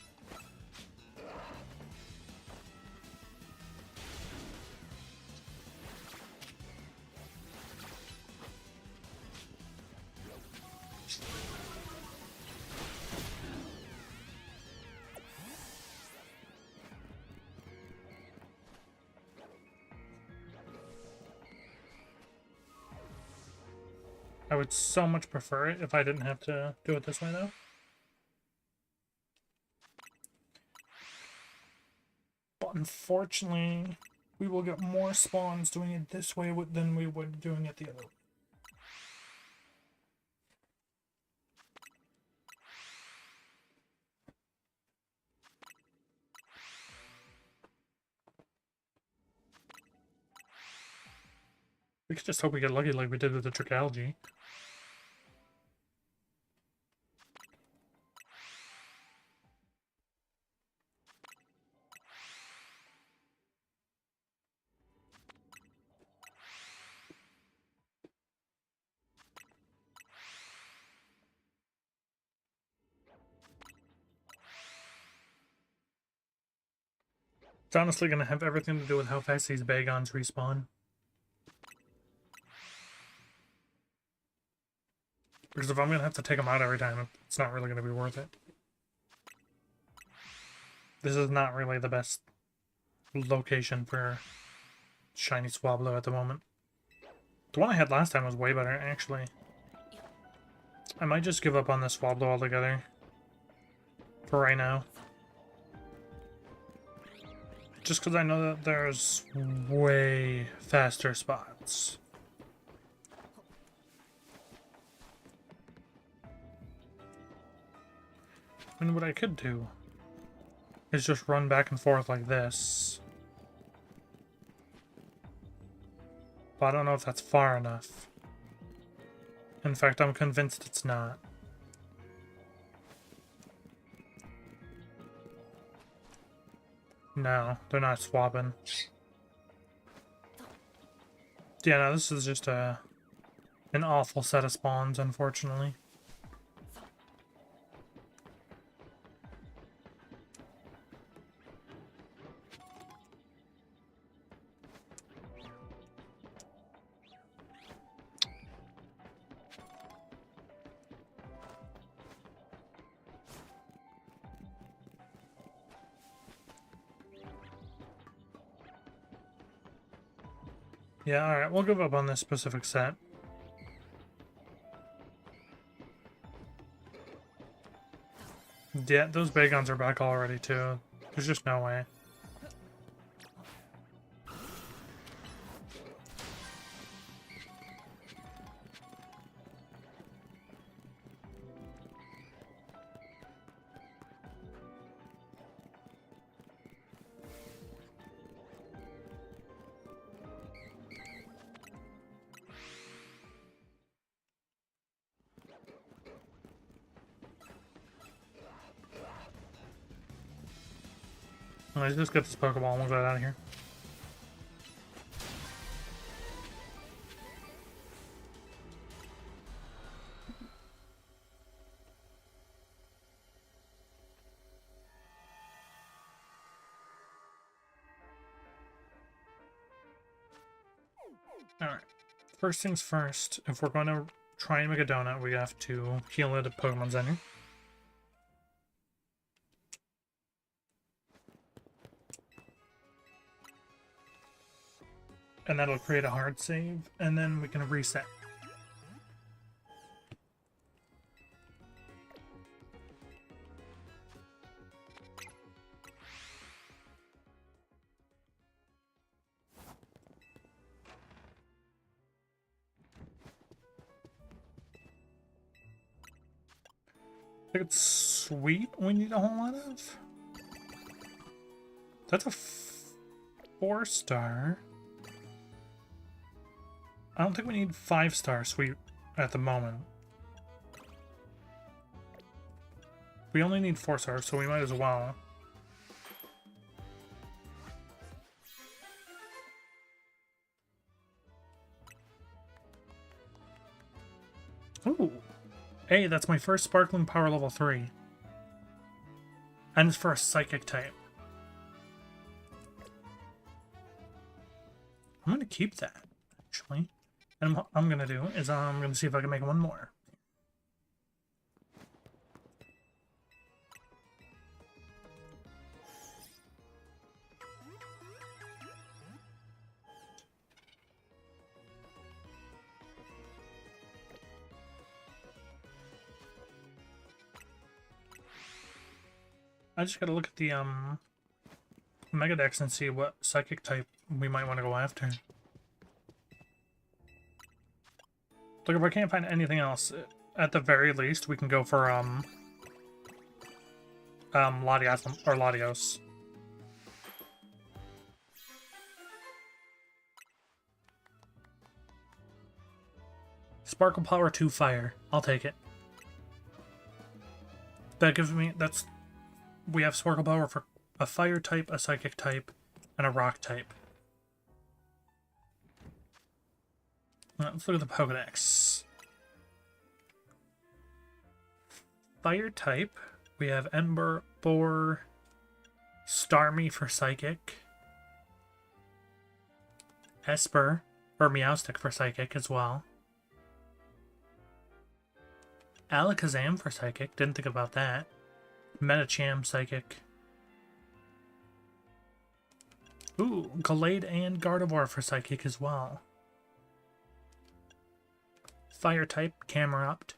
I would so much prefer it if I didn't have to do it this way, though. But unfortunately, we will get more spawns doing it this way than we would doing it the other way. We could just hope we get lucky like we did with the trick algae. It's honestly going to have everything to do with how fast these Bagons respawn. Because if I'm going to have to take them out every time, it's not really going to be worth it. This is not really the best location for shiny Swablu at the moment. The one I had last time was way better, actually. I might just give up on this Swablu altogether. For right now. Just because I know that there's way faster spots. And what I could do is just run back and forth like this. But I don't know if that's far enough. In fact, I'm convinced it's not. No, they're not swapping. Yeah, no, this is just an awful set of spawns, unfortunately. Yeah, alright, we'll give up on this specific set. Yeah, those Bagons are back already, too. There's just no way. Let's just get this Pokeball and we'll get out of here. Alright. First things first, if we're going to try and make a donut, we have to heal it at Pokemon Center. And that'll create a hard save, and then we can reset. I think it's sweet we need a whole lot of. That's a 4-star. I don't think we need 5-star sweet at the moment. We only need 4 stars, so we might as well. Ooh. Hey, that's my first Sparkling Power level 3. And it's for a Psychic type. I'm gonna keep that, actually. And what I'm gonna do is I'm gonna see if I can make one more. I just gotta look at the Mega Dex and see what Psychic type we might want to go after. Look, if I can't find anything else, at the very least, we can go for Latias or Latios. Sparkle Power 2 Fire. I'll take it. That gives me... that's... we have Sparkle Power for a Fire type, a Psychic type, and a Rock type. Let's look at the Pokedex. Fire type, we have Ember, Boar, Starmie for Psychic, Esper, or Meowstic for Psychic as well. Alakazam for Psychic, didn't think about that. Medicham Psychic. Ooh, Gallade and Gardevoir for Psychic as well. Fire type, Camerupt.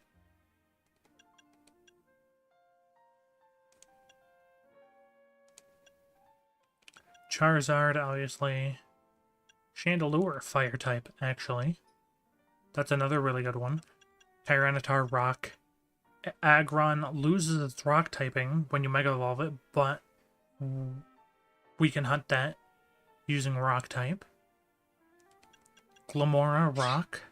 Charizard, obviously. Chandelure, Fire type, actually. That's another really good one. Tyranitar, Rock. Aggron loses its Rock typing when you Mega Evolve it, but we can hunt that using Rock type. Glimmora, Rock.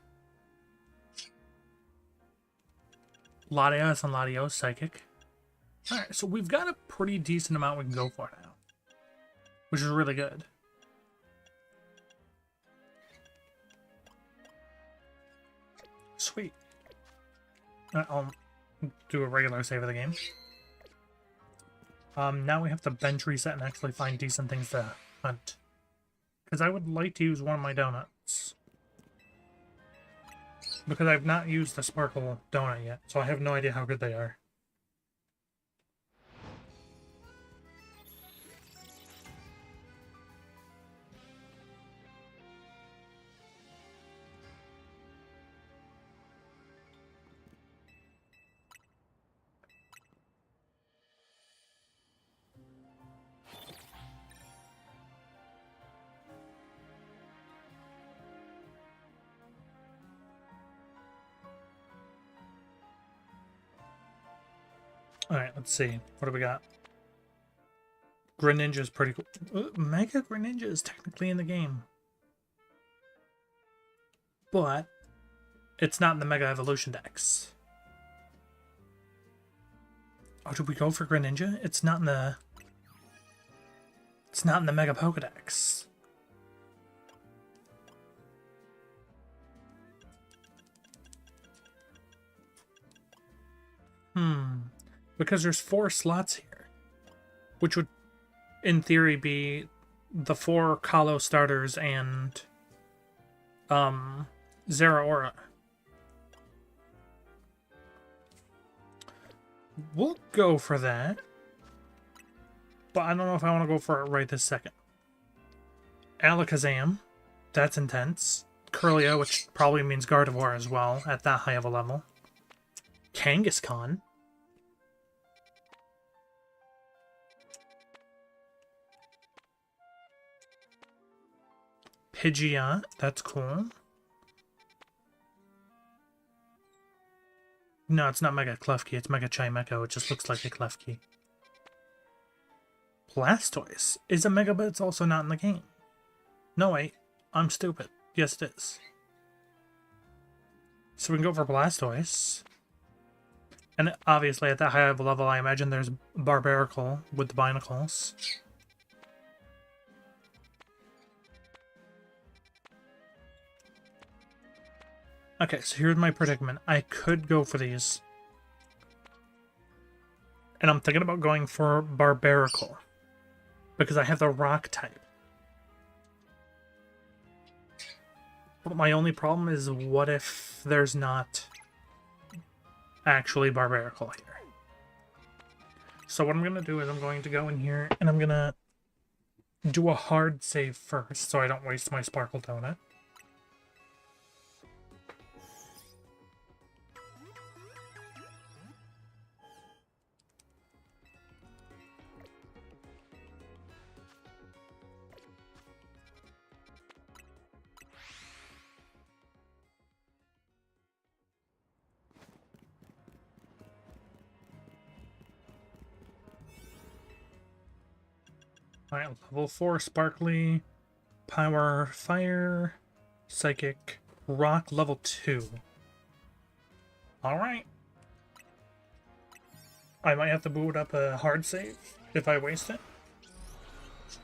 Latias and Latios, Psychic. Alright, so we've got a pretty decent amount we can go for now, which is really good. Sweet. I'll do a regular save of the game. Now we have to bench reset and actually find decent things to hunt. Because I would like to use one of my donuts. Because I've not used the Sparkle donut yet, so I have no idea how good they are. Alright, let's see. What do we got? Greninja's pretty cool. Mega Greninja is technically in the game. But it's not in the Mega Evolution Dex. Oh, did we go for Greninja? It's not in the... it's not in the Mega Pokedex. Because there's 4 slots here, which would, in theory, be the 4 Kalos starters and Zeraora. We'll go for that, but I don't know if I want to go for it right this second. Alakazam, that's intense. Kirlia, which probably means Gardevoir as well, at that high of a level. Kangaskhan. Pidgeot, that's cool. No, it's not Mega Klefki, it's Mega Chimecho. It just looks like a Klefki. Blastoise is a Mega, but it's also not in the game. No, wait. I'm stupid. Yes, it is. So we can go for Blastoise. And obviously, at that high of a level, I imagine there's Barbaracle with the Binacles. Okay, so here's my predicament. I could go for these. And I'm thinking about going for Barbaracle. Because I have the Rock type. But my only problem is, what if there's not actually Barbaracle here? So what I'm going to do is I'm going to go in here and I'm going to do a hard save first so I don't waste my Sparkle Donut. Alright, level 4 Sparkly, Power, Fire, Psychic, Rock, level 2. Alright. I might have to boot up a hard save if I waste it.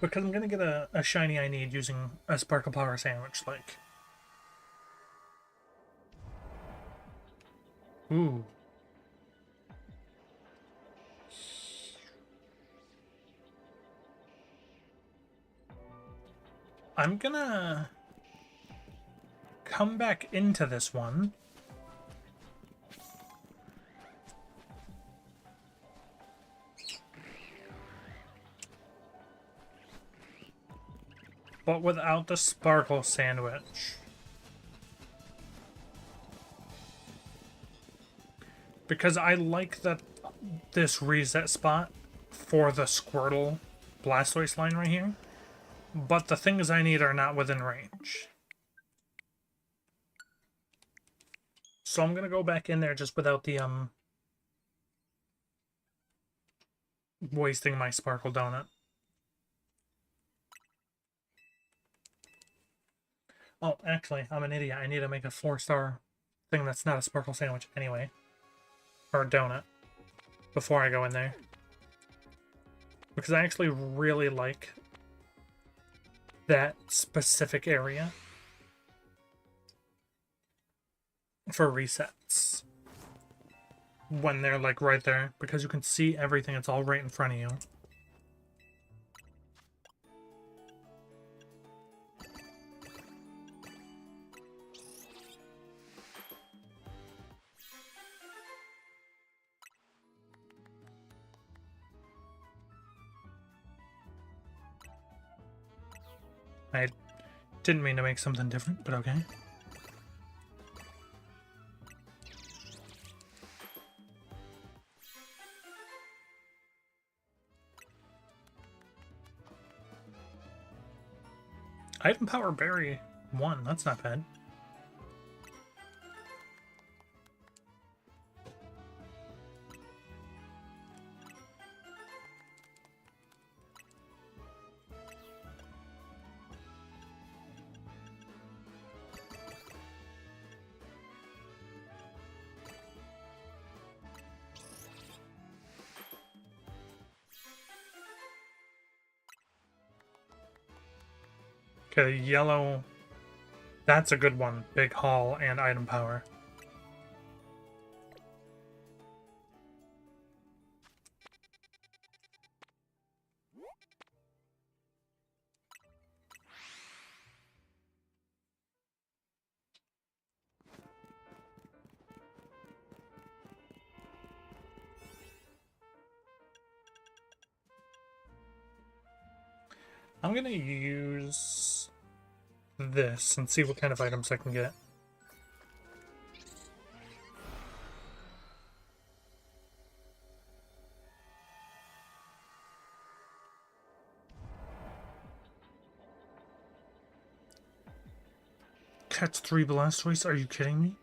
Because I'm gonna get a shiny I need using a Sparkle Power Sandwich, like. Ooh. I'm gonna come back into this one. But without the Sparkle Sandwich. Because I like that this reset spot for the Squirtle Blastoise line right here. But the things I need are not within range. So I'm gonna go back in there just without the wasting my Sparkle Donut. Oh, actually, I'm an idiot. I need to make a 4-star thing that's not a Sparkle Sandwich anyway. Or a donut. Before I go in there. Because I actually really like that specific area for resets. When they're like right there. Because you can see everything. It's all right in front of you. I didn't mean to make something different, but okay. Item Power Berry 1, that's not bad. Okay, the yellow, that's a good one. Big haul and item power. I'm gonna use this and see what kind of items I can get. Catch 3 Blastoise? Are you kidding me?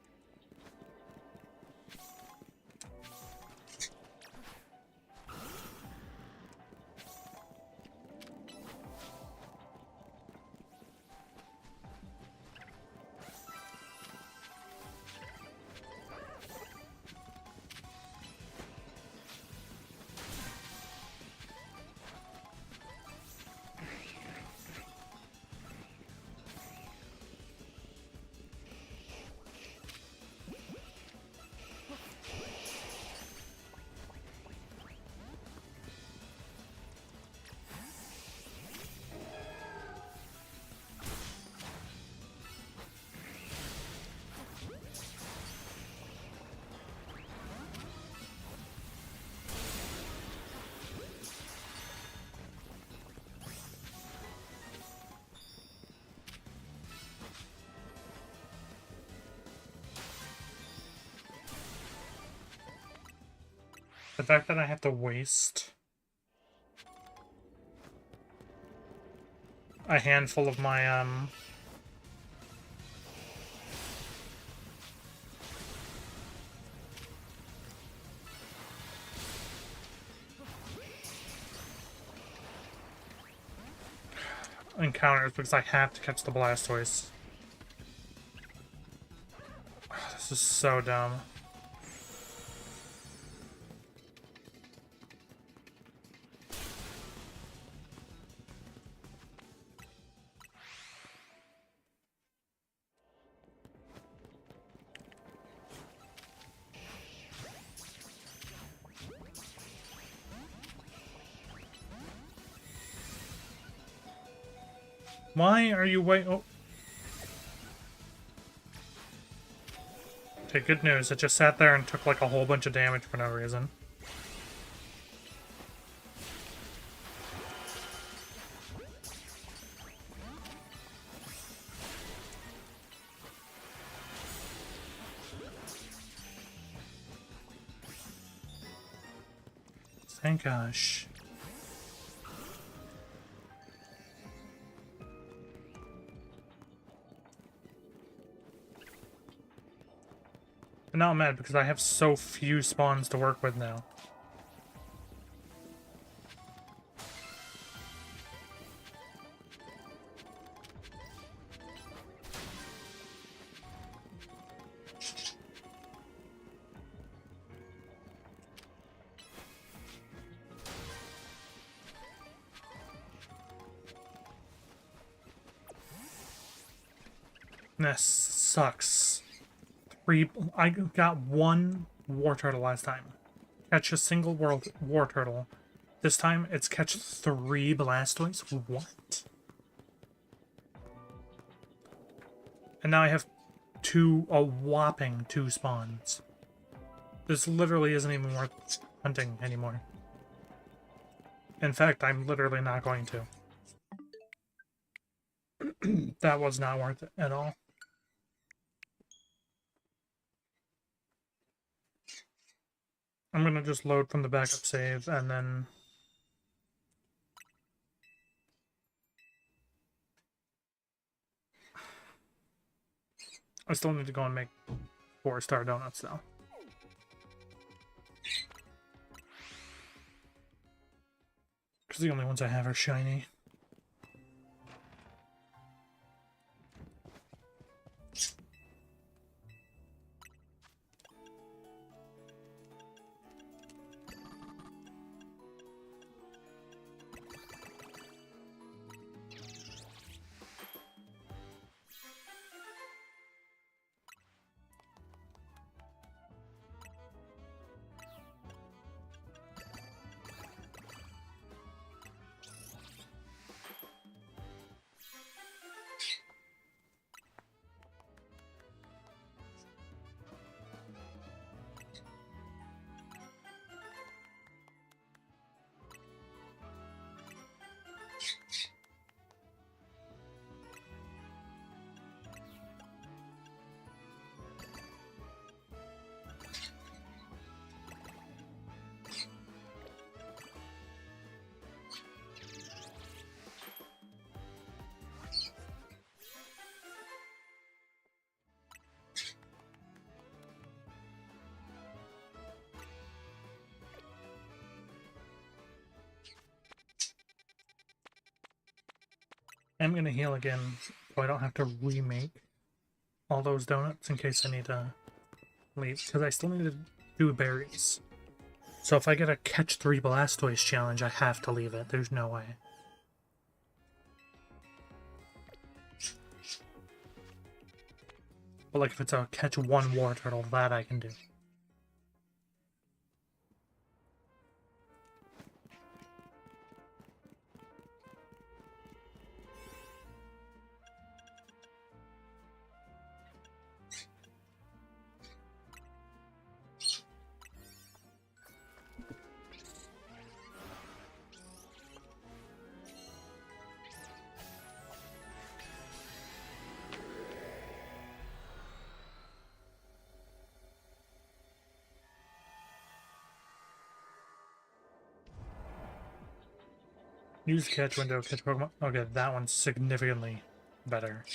The fact that I have to waste a handful of my encounters because I have to catch the Blastoise. Oh, this is so dumb. Why are you wait? Oh. Okay, good news. It just sat there and took like a whole bunch of damage for no reason. Thank gosh. But now I'm mad because I have so few spawns to work with now. This sucks. I got one war turtle last time. Catch a single war turtle. This time it's catch 3 Blastoise? What? And now I have a whopping 2 spawns. This literally isn't even worth hunting anymore. In fact, I'm literally not going to. That was not worth it at all. I'm gonna just load from the backup save and then... I still need to go and make 4-star donuts though. Because the only ones I have are shiny. I'm gonna heal again so I don't have to remake all those donuts in case I need to leave, because I still need to do berries. So if I get a catch 3 Blastoise challenge, I have to leave it. There's no way. But like if it's a catch 1 war turtle, that I can do. Use catch window, catch Pokemon. Okay, that one's significantly better.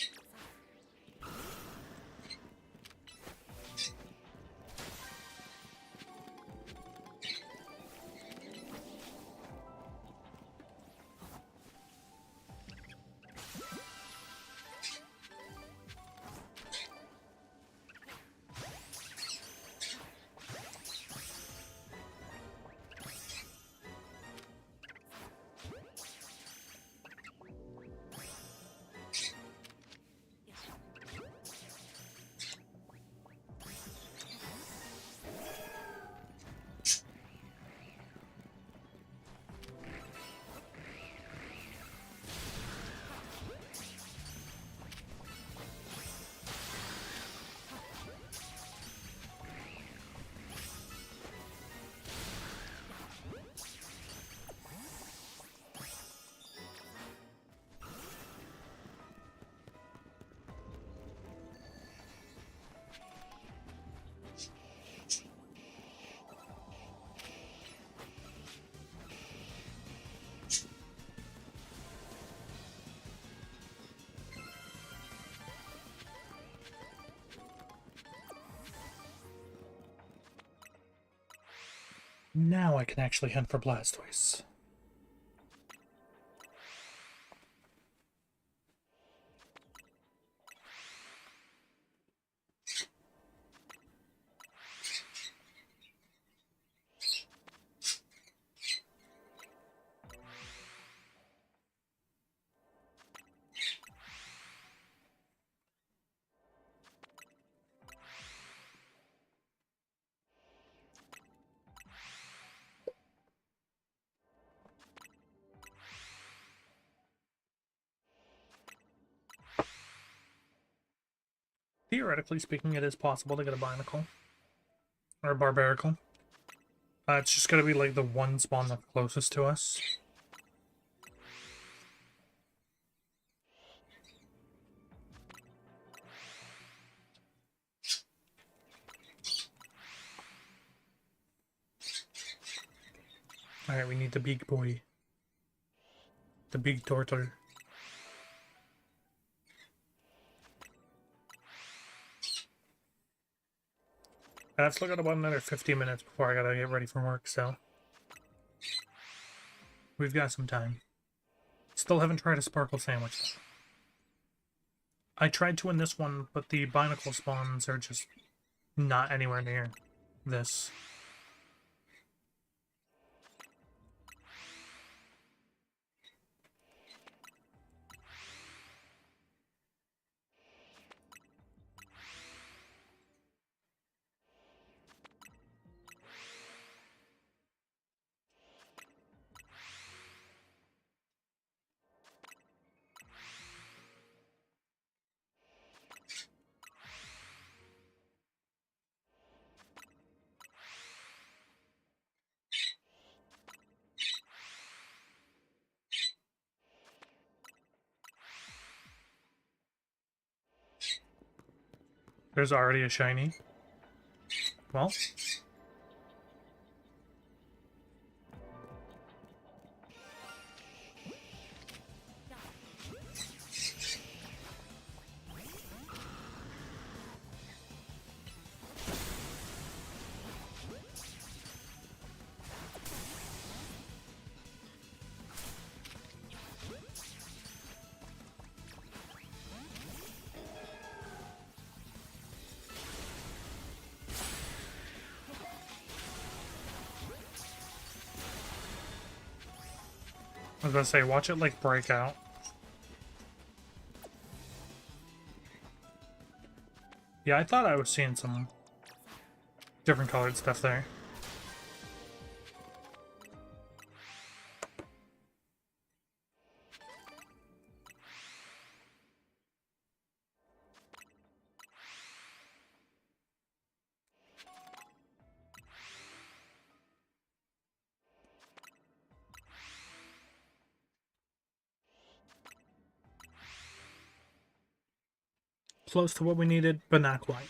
Now I can actually hunt for Blastoise. Theoretically speaking, it is possible to get a Binacle. Or a Barbaracle. It's just gotta be like the one spawn that's closest to us. Alright, we need the big boy. The big turtle. I've still got about another 50 minutes before I gotta get ready for work, so we've got some time. Still haven't tried a sparkle sandwich though. I tried to in this one, but the Binacle spawns are just not anywhere near this. There's already a shiny. Well, I was gonna say, watch it like break out. Yeah, I thought I was seeing some different colored stuff there. Close to what we needed, but not quite.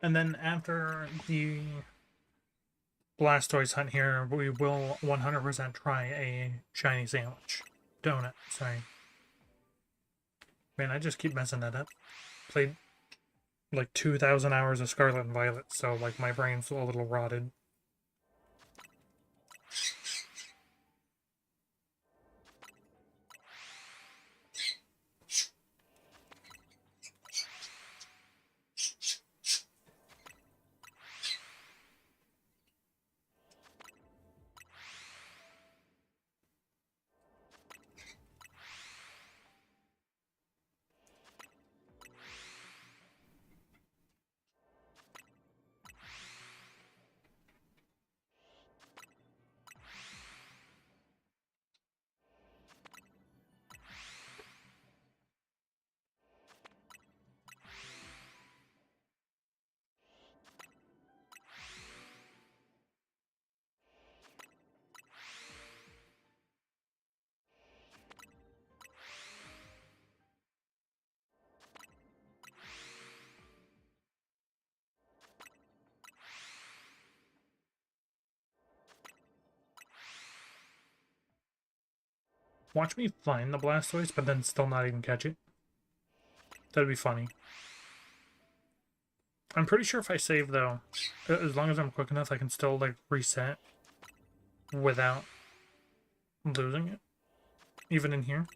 And then after the Blastoise hunt here, we will 100% try a shiny sandwich. Donut, sorry. Man, I just keep messing that up. Played like 2,000 hours of Scarlet and Violet, so like my brain's a little rotted. Watch me find the Blastoise, but then still not even catch it. That'd be funny. I'm pretty sure if I save, though, as long as I'm quick enough, I can still, like, reset without losing it. Even in here.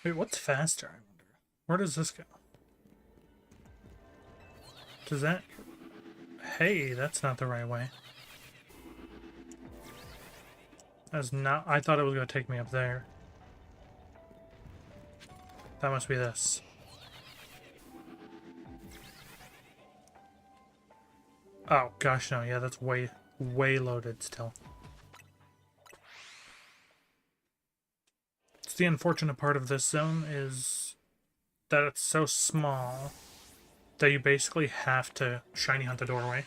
Wait, what's faster, I wonder? Where does this go? Does that... Hey, that's not the right way. That's not... I thought it was going to take me up there. That must be this. Oh, gosh, no. Yeah, that's way, way loaded still. It's the unfortunate part of this zone is that it's so small that you basically have to shiny hunt the doorway.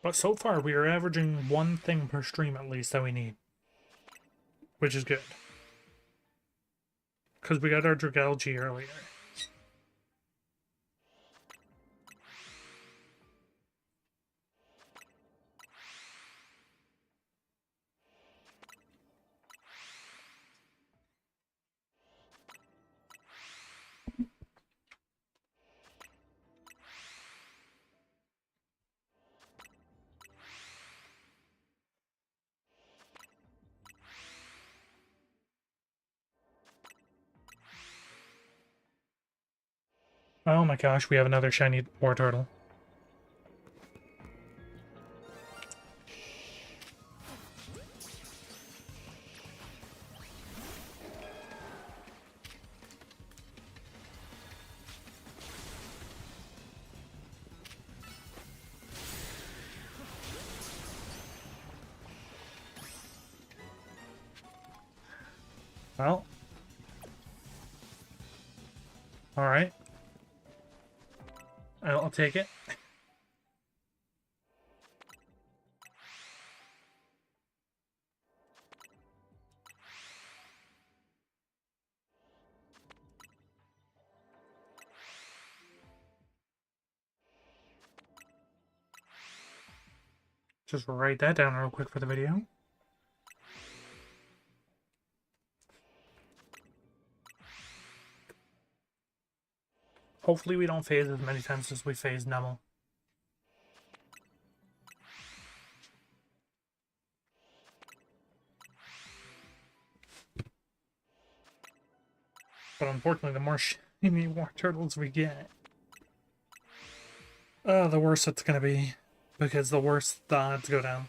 But so far, we are averaging one thing per stream at least that we need. Which is good. Because we got our Dragalge earlier. Oh my gosh, we have another shiny Wartortle. Well. Alright. I'll take it. Just write that down real quick for the video. Hopefully we don't phase as many times as we phase Numel. But unfortunately, the more shiny Wartortles we get, the worse it's gonna be. Because the worse the odds go down.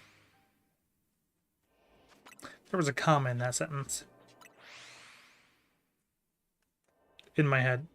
There was a comma in that sentence. In my head.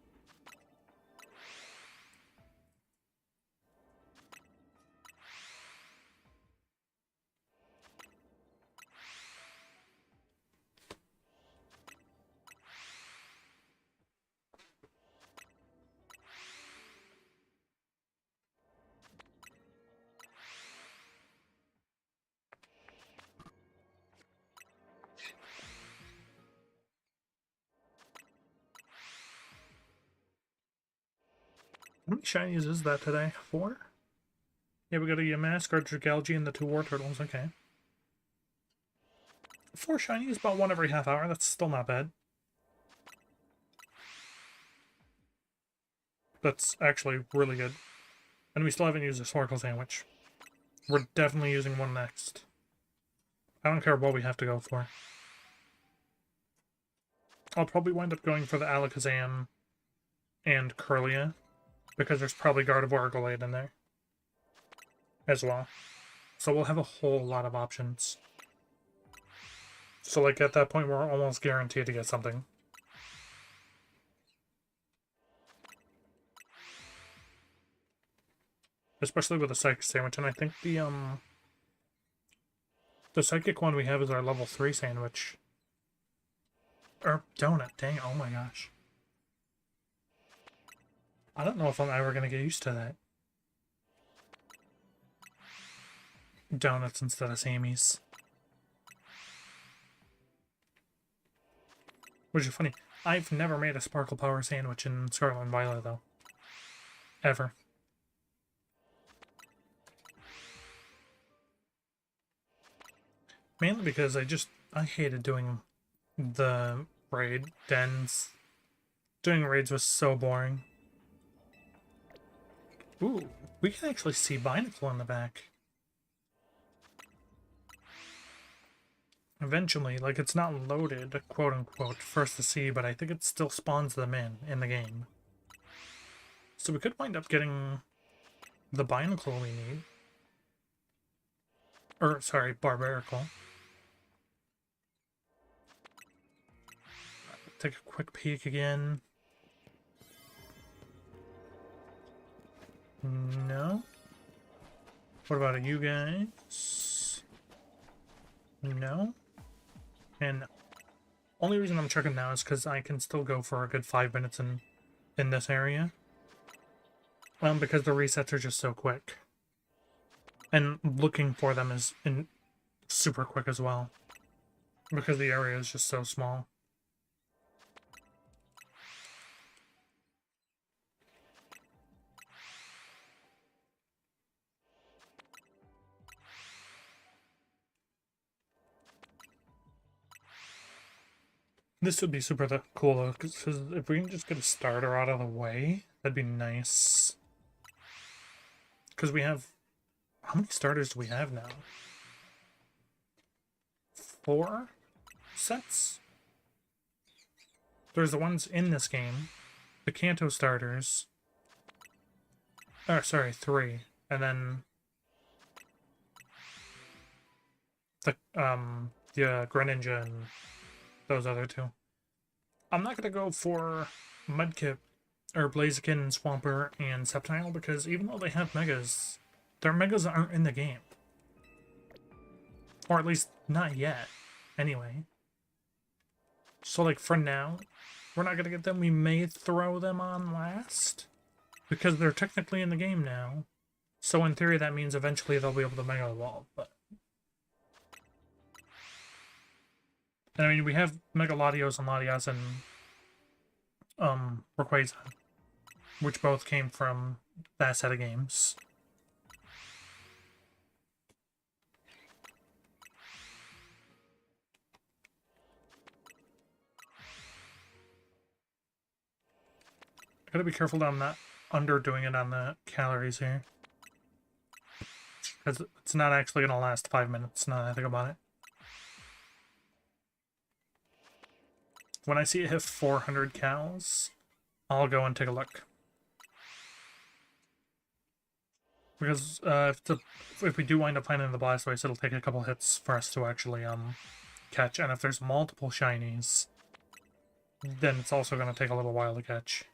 How many shinies is that today? 4? Yeah, we got a Yamask, our Dragalge, and the 2 Wartortles. Okay. 4 shinies, about 1 every half hour. That's still not bad. That's actually really good. And we still haven't used a Snorkel Sandwich. We're definitely using one next. I don't care what we have to go for. I'll probably wind up going for the Alakazam and Kirlia, because there's probably Gardevoir Gallade in there as well. So we'll have a whole lot of options. So, like, at that point, we're almost guaranteed to get something. especially with the psychic sandwich. And I think the psychic one we have is our level 3 sandwich. Or donut, dang, oh my gosh. I don't know if I'm ever gonna get used to that. Donuts instead of Sammy's. Which is funny. I've never made a Sparkle Power sandwich in Scarlet and Violet, though. Ever. Mainly because I hated doing the raid dens. Doing raids was so boring. Ooh, we can actually see Binacle in the back. Eventually, like, it's not loaded, quote-unquote, first to see, but I think it still spawns them in the game. So we could wind up getting the Binacle we need. Or, sorry, Barbarical. Take a quick peek again. No. What about you guys? No. And only reason I'm checking now is because I can still go for a good 5 minutes in this area. Because the resets are just so quick. And looking for them is super quick as well. Because the area is just so small. This would be super cool though, because if we can just get a starter out of the way, that'd be nice. Because we have... How many starters do we have now? 4 sets? There's the ones in this game. The Kanto starters. Oh, sorry, 3. And then... the Greninja and those other 2. I'm not gonna go for Mudkip, or Blaziken, Swampert, and Sceptile, because even though they have Megas, their Megas aren't in the game. Or at least, not yet. Anyway. So, like, for now, we're not gonna get them. We may throw them on last, because they're technically in the game now. So in theory, that means eventually they'll be able to Mega Evolve, but... And I mean, we have Mega Latios and Latias and Rayquaza, which both came from that set of games. I gotta be careful that I'm not underdoing it on the calories here. Because it's not actually gonna last 5 minutes now that I think about it. When I see it hit 400 cals, I'll go and take a look. Because if we do wind up finding the Blastoise, it'll take a couple hits for us to actually catch. And if there's multiple shinies, then it's also going to take a little while to catch.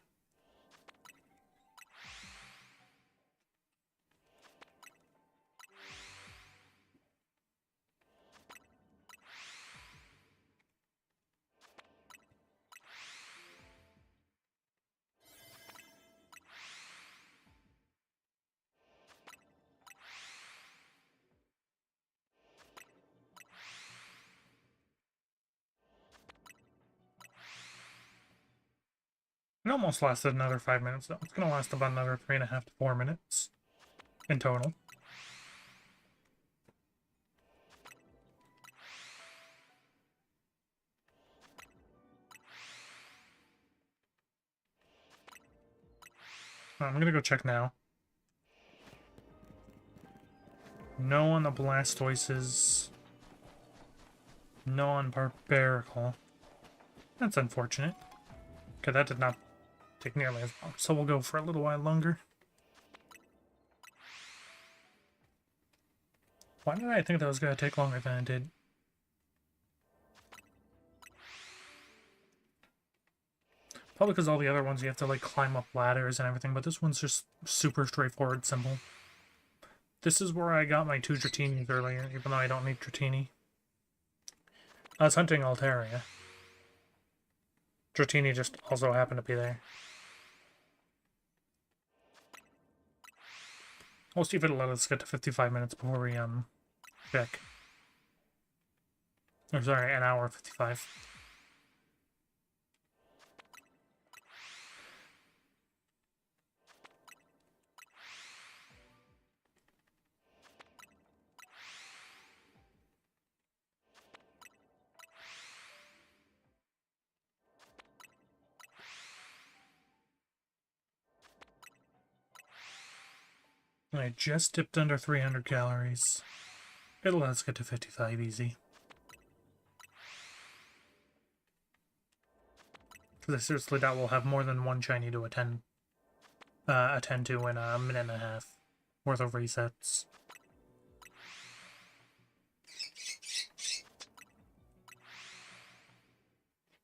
It almost lasted another 5 minutes, though. It's going to last about another 3.5 to 4 minutes in total. I'm going to go check now. No on the Blastoises. No on Barbarical. That's unfortunate. Okay, that did not take nearly as long, so we'll go for a little while longer. Why did I think that was going to take longer than it did? Probably because all the other ones you have to like climb up ladders and everything, but this one's just super straightforward, simple. This is where I got my 2 Dratinis earlier, even though I don't need Dratini. I was hunting Altaria. Dratini just also happened to be there. We'll see if it'll let us get to 55 minutes before we, check. Or sorry, an hour 55. I just dipped under 300 calories. It'll let us get to 55 easy. Because I seriously doubt we'll have more than one shiny to attend to in a minute and a half worth of resets.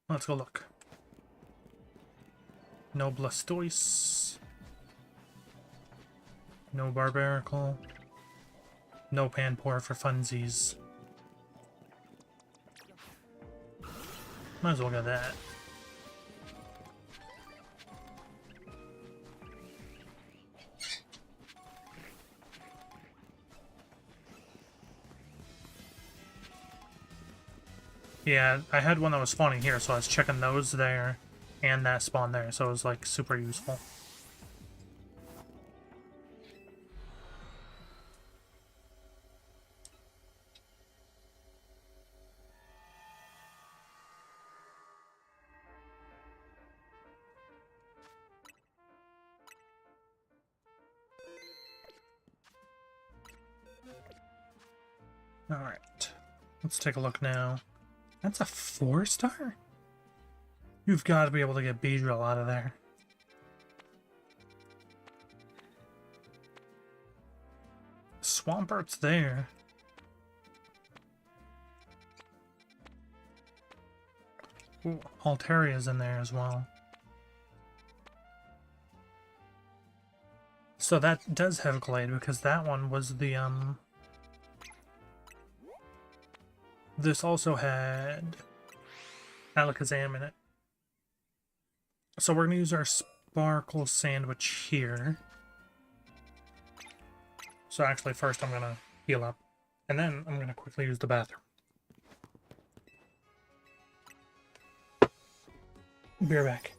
Let's go look. No Blastoise. No Barbaracle. No Panpour for funsies. Might as well get that. Yeah, I had one that was spawning here, so I was checking those there and that spawn there, so it was like super useful. Alright, let's take a look now. That's a 4-star? You've got to be able to get Beedrill out of there. Swampert's there. Ooh, Altaria's in there as well. So that does have Glade, because that one was the, This also had Alakazam in it. So we're going to use our Sparkle Sandwich here. So actually first I'm going to heal up. And then I'm going to quickly use the bathroom. Be right back.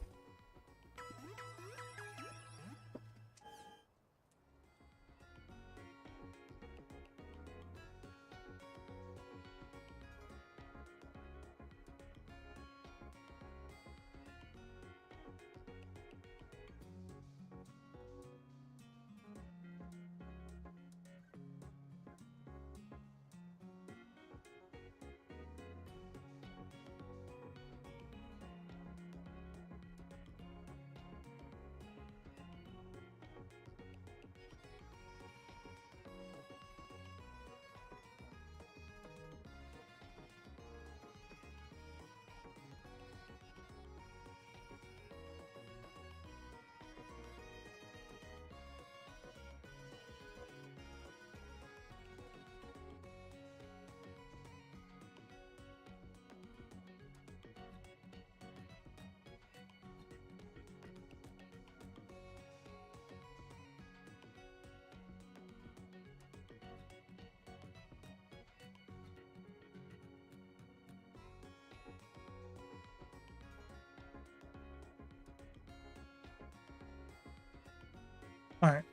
Alright,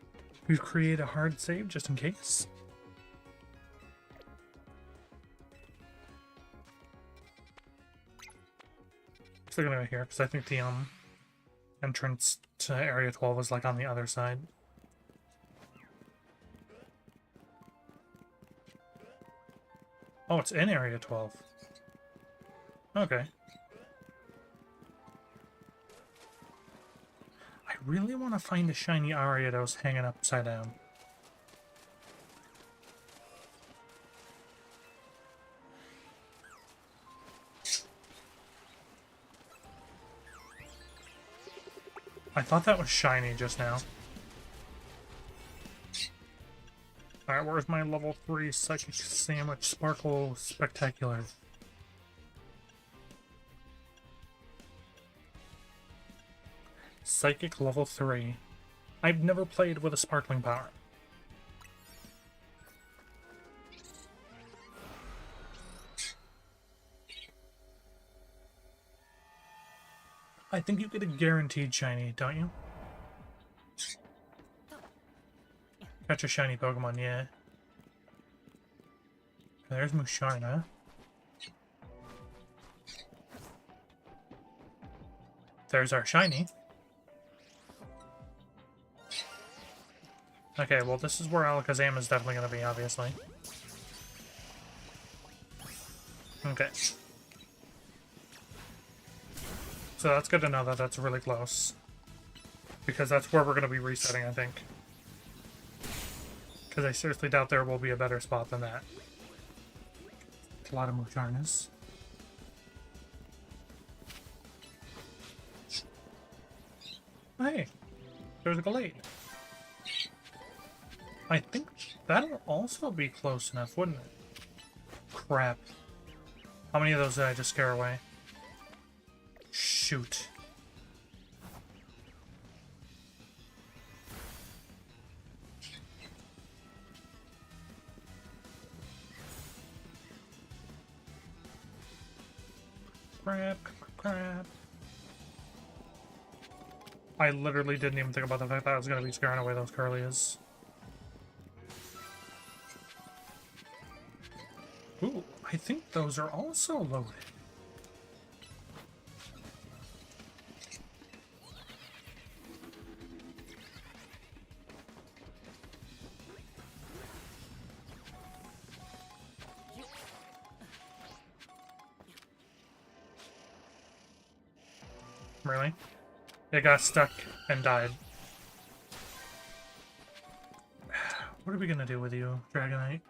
we've created a hard save just in case. Still gonna go here, because I think the entrance to Area 12 was like on the other side. Oh, it's in Area 12. Okay. I really want to find a shiny Aria that was hanging upside down. I thought that was shiny just now. Alright, where's my level 3 Psychic Sandwich Sparkle Spectacular? Psychic level 3. I've never played with a Sparkling Power. I think you get a guaranteed shiny, don't you? Catch a shiny Pokemon, yeah. There's Musharna. There's our shiny. Okay, well this is where Alakazam is definitely going to be, obviously. Okay. So that's good to know that that's really close. Because that's where we're going to be resetting, I think. Because I seriously doubt there will be a better spot than that. A lot of Musharnas. Hey, there's a Gallade. I think that'll also be close enough, wouldn't it? Crap. How many of those did I just scare away? Shoot. Crap, crap. I literally didn't even think about the fact that I was going to be scaring away those Curlias. Ooh, I think those are also loaded. Really? It got stuck and died. What are we gonna do with you, Dragonite?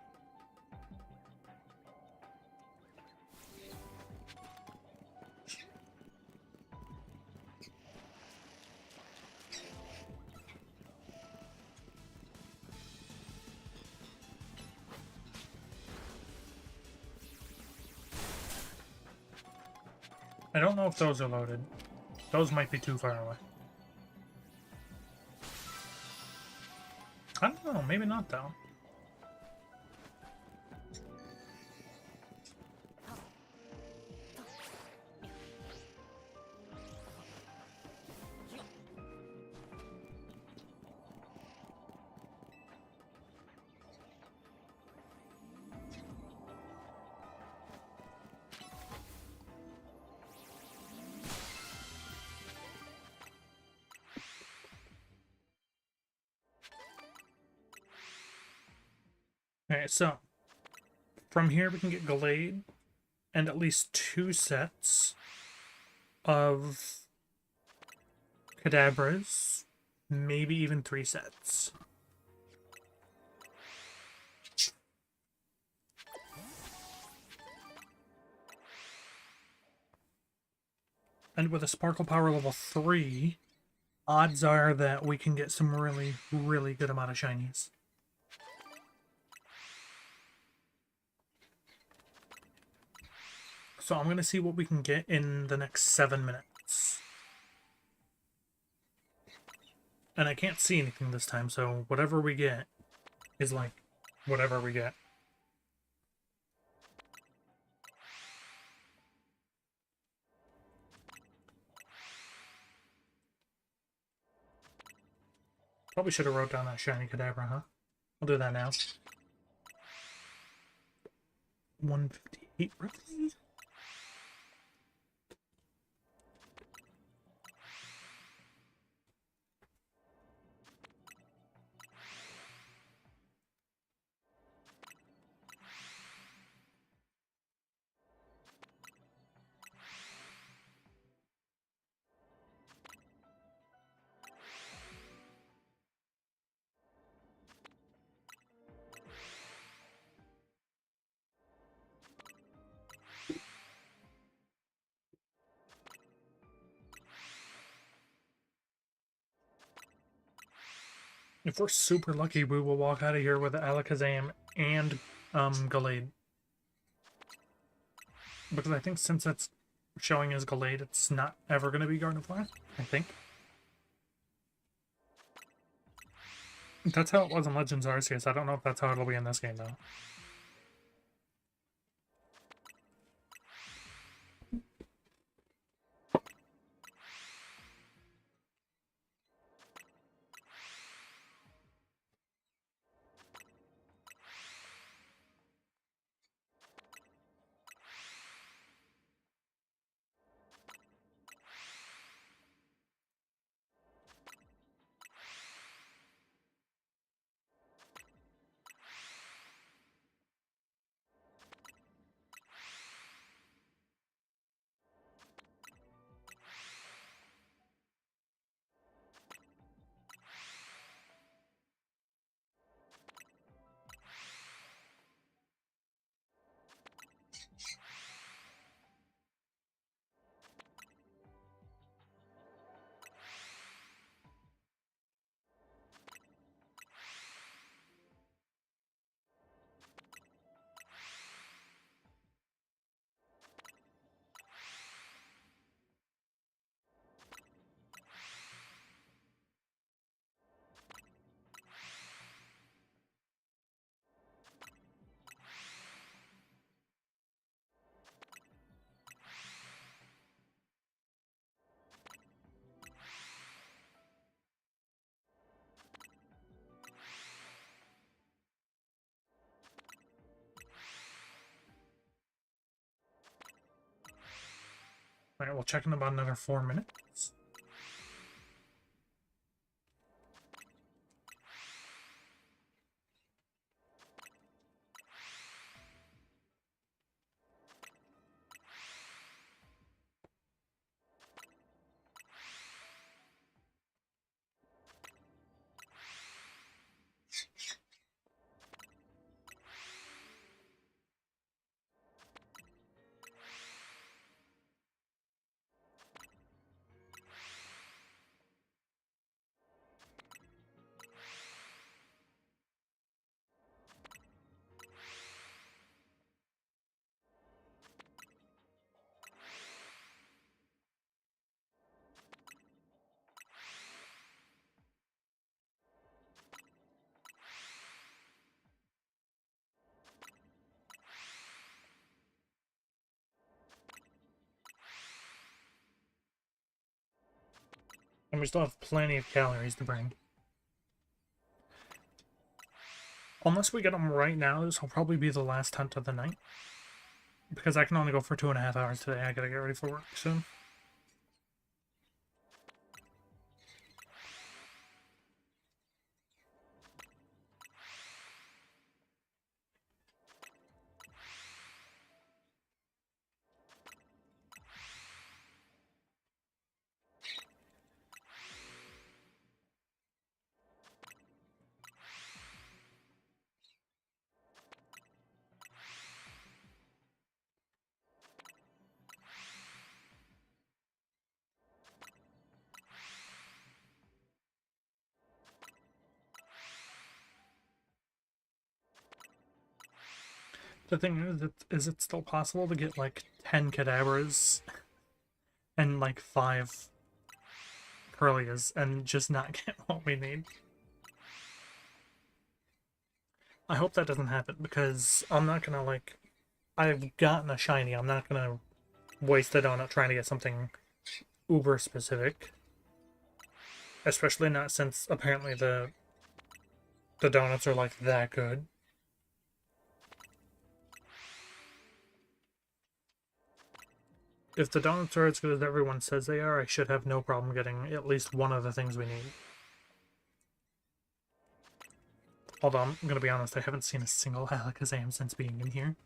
I don't know if those are loaded. Those might be too far away. I don't know, maybe not though. Alright, so from here we can get Gallade and at least 2 sets of Kadabras, maybe even 3 sets. And with a Sparkle Power level 3, odds are that we can get some really, really good amount of shinies. So I'm going to see what we can get in the next 7 minutes. And I can't see anything this time, so whatever we get is like whatever we get. Probably should have wrote down that shiny Kadabra, huh? I'll do that now. 158 roughly? If we're super lucky, we will walk out of here with Alakazam and Gallade. Because I think since it's showing as Gallade, it's not ever going to be Gardevoir, I think. That's how it was in Legends Arceus. I don't know if that's how it'll be in this game, though. Alright, we'll check in about another 4 minutes. And we still have plenty of calories to burn. Unless we get them right now, this will probably be the last hunt of the night. Because I can only go for 2.5 hours today. I gotta get ready for work soon. The thing is it still possible to get like 10 Kadabras and like 5 Kirlias and just not get what we need? I hope that doesn't happen because I'm not gonna like... I've gotten a shiny, I'm not gonna waste a donut trying to get something uber specific. Especially not since apparently the donuts are like that good. If the donuts are as good as everyone says they are, I should have no problem getting at least one of the things we need. Although, I'm gonna be honest, I haven't seen a single Alakazam since being in here.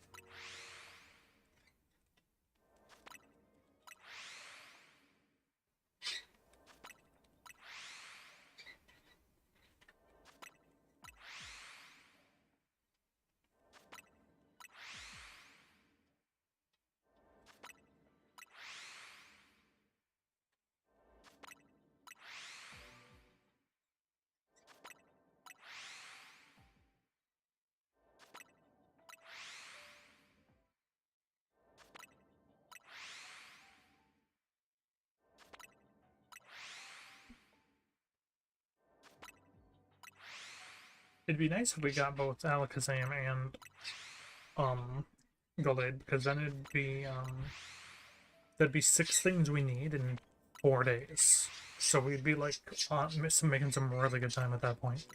It'd be nice if we got both Alakazam and Gallade, because then it'd be there'd be 6 things we need in 4 days. So we'd be like making some really good time at that point.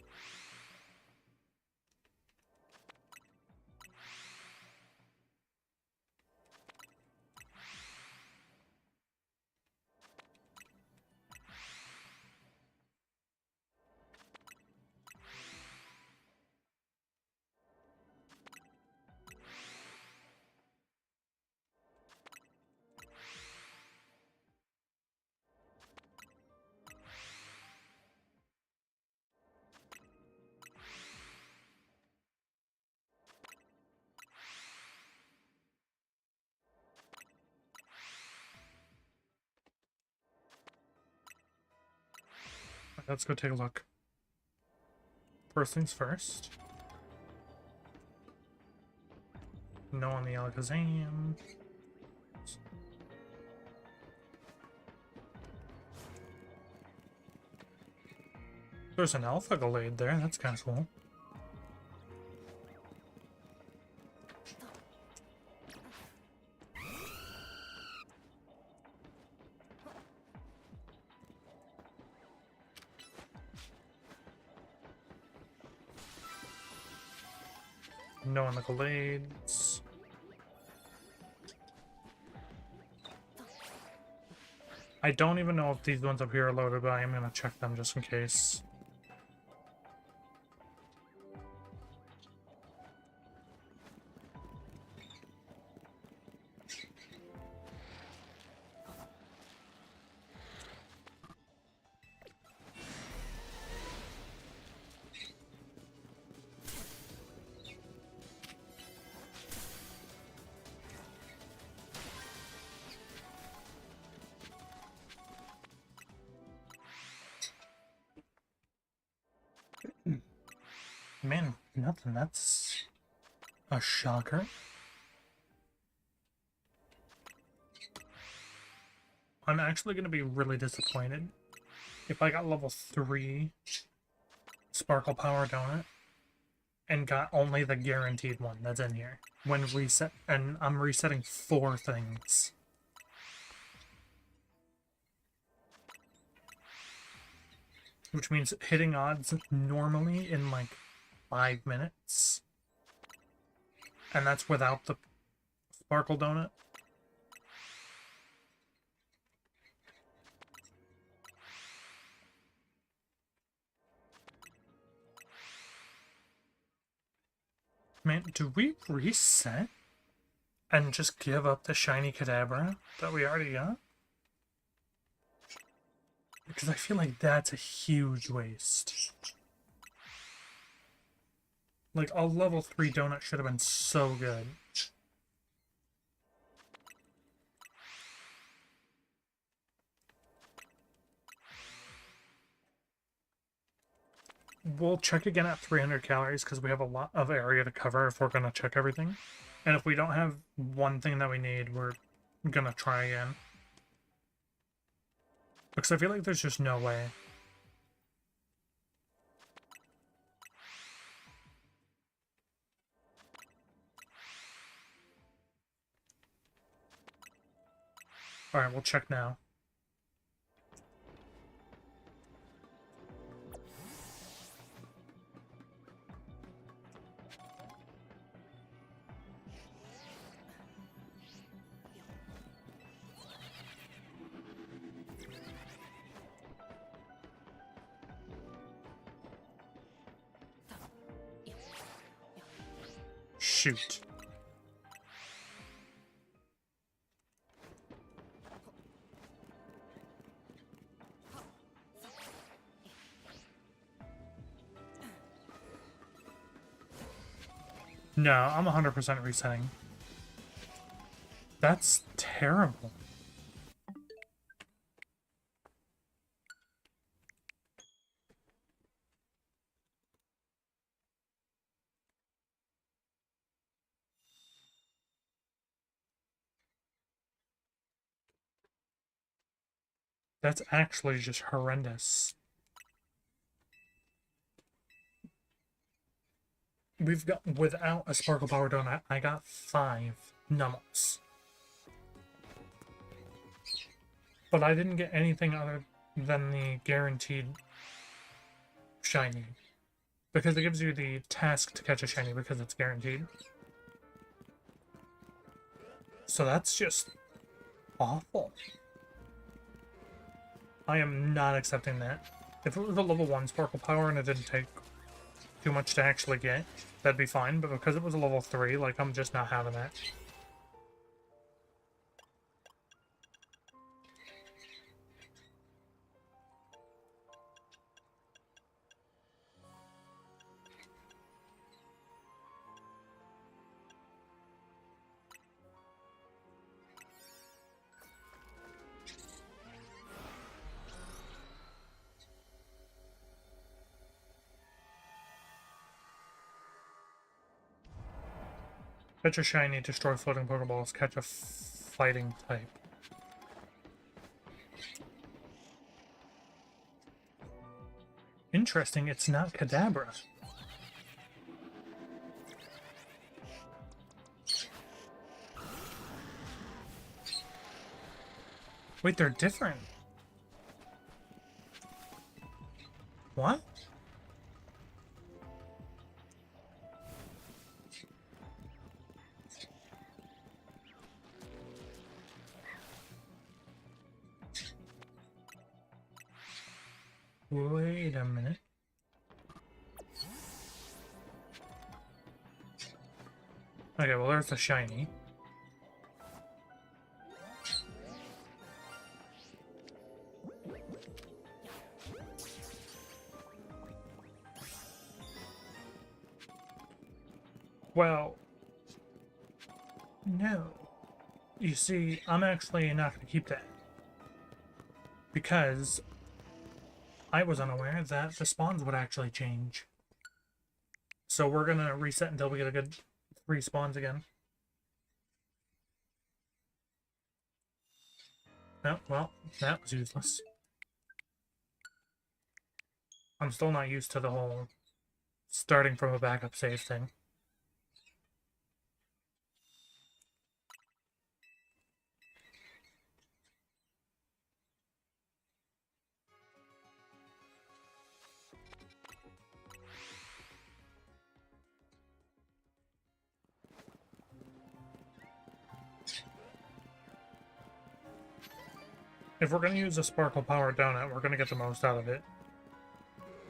Let's go take a look. First things first. No on the Alakazam. There's an Alpha Gallade there, that's kind of cool. No on the Gallades. I don't even know if these ones up here are loaded, but I am gonna check them just in case. Man, nothing. That's a shocker. I'm actually going to be really disappointed if I got level 3 Sparkle Power Donut and got only the guaranteed one that's in here. When reset, and I'm resetting 4 things. Which means hitting odds normally in like 5 minutes. And that's without the Sparkle Donut. Man, do we reset and just give up the shiny Kadabra that we already got? Because I feel like that's a huge waste. Like, a level 3 donut should have been so good. We'll check again at 300 calories because we have a lot of area to cover if we're going to check everything. And if we don't have one thing that we need, we're going to try again. Because I feel like there's just no way. Alright, we'll check now. Shoot. No, I'm 100% resetting. That's terrible. That's actually just horrendous. we've got, without a Sparkle Power Donut, I got 5 Nummels. But I didn't get anything other than the guaranteed shiny. Because it gives you the task to catch a shiny because it's guaranteed. So that's just awful. I am not accepting that. If it was a level 1 Sparkle Power and it didn't take too much to actually get, that'd be fine. But because it was a level 3, like, I'm just not having that. Catch a shiny, destroy floating Pokeballs, catch a fighting type. Interesting, it's not Kadabra. Wait, they're different. What? Wait a minute. Okay, well, there's the shiny. Well, no. You see, I'm actually not going to keep that. Because I was unaware that the spawns would actually change. So we're going to reset until we get a good 3 spawns again. Oh, well, that was useless. I'm still not used to the whole starting from a backup save thing. If we're going to use a Sparkle Power Donut, we're going to get the most out of it.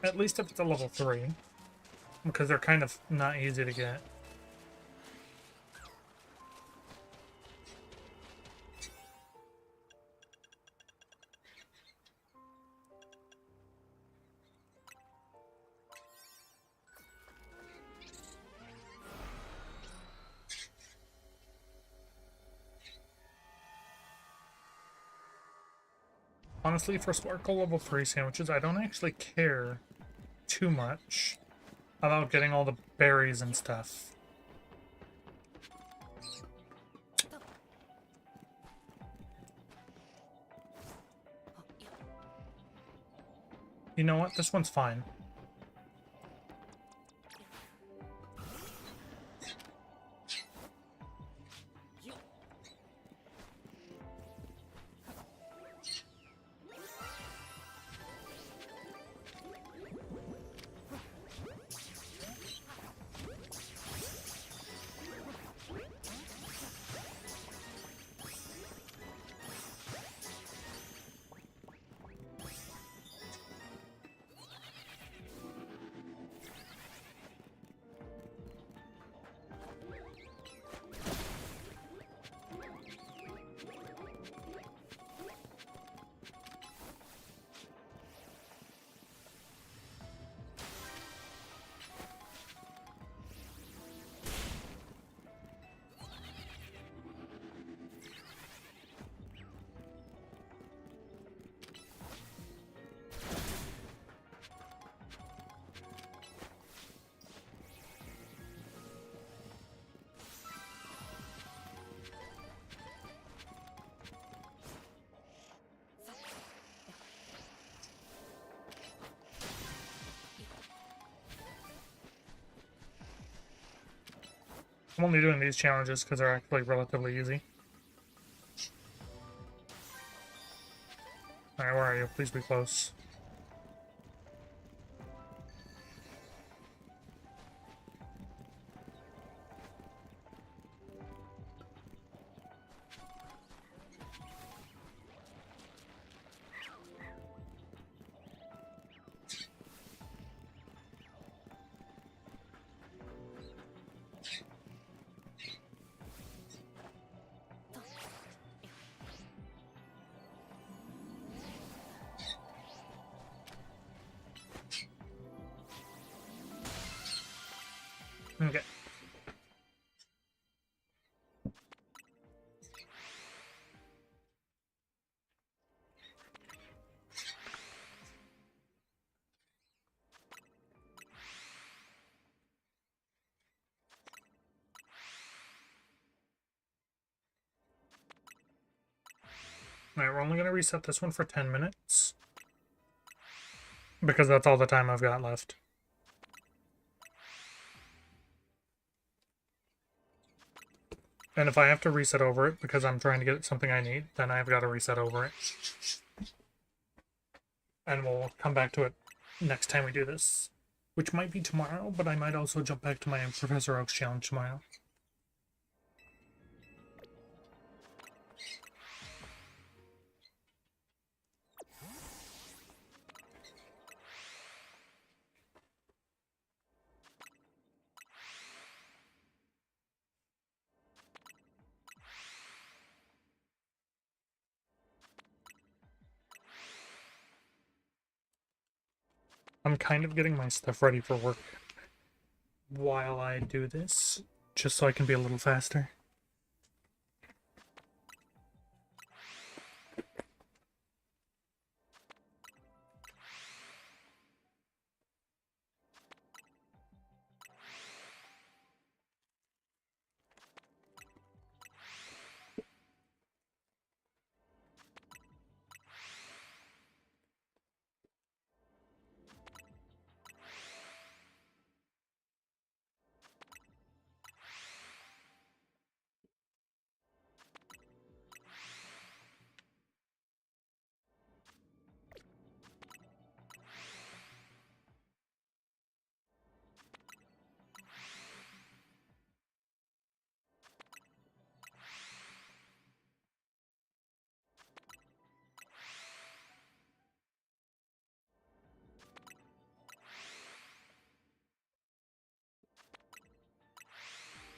At least if it's a level 3. Because they're kind of not easy to get. Honestly, for Sparkle level 3 sandwiches, I don't actually care too much about getting all the berries and stuff. You know what? This one's fine. I'm only doing these challenges because they're actually relatively easy. Alright, where are you? Please be close. Okay. Alright, we're only going to reset this one for 10 minutes. Because that's all the time I've got left. And if I have to reset over it because I'm trying to get something I need, then I've got to reset over it. And we'll come back to it next time we do this. Which might be tomorrow, but I might also jump back to my Professor Oak's challenge tomorrow. I'm kind of getting my stuff ready for work while I do this, just so I can be a little faster.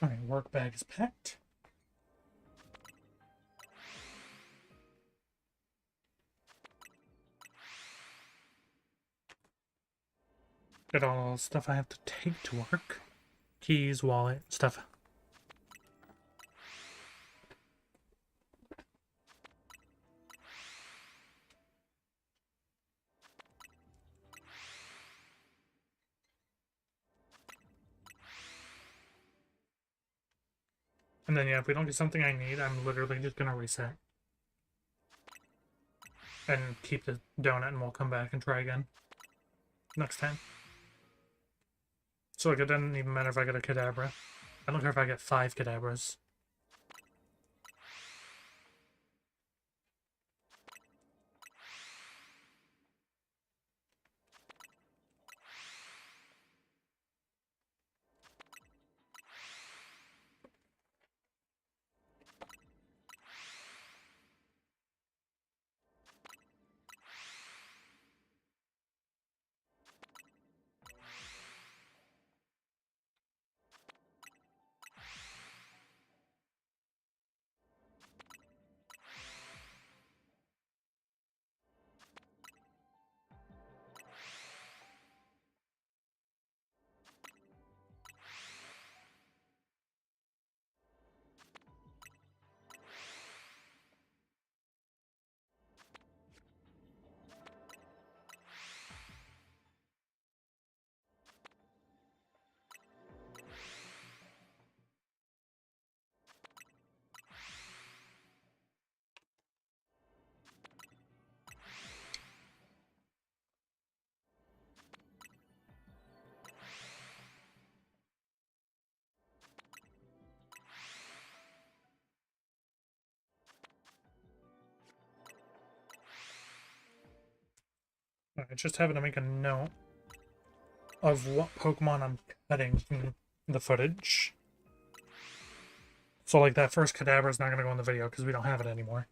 Alright, work bag is packed. Get all the stuff I have to take to work. Keys, wallet, stuff. And then, yeah, if we don't get something I need, I'm literally just gonna reset. And keep the donut, and we'll come back and try again next time. So, like, it doesn't even matter if I get a Kadabra. I don't care if I get 5 Kadabras. I just happened to make a note of what Pokemon I'm cutting from the footage. So, like, that first Kadabra is not going to go in the video because we don't have it anymore.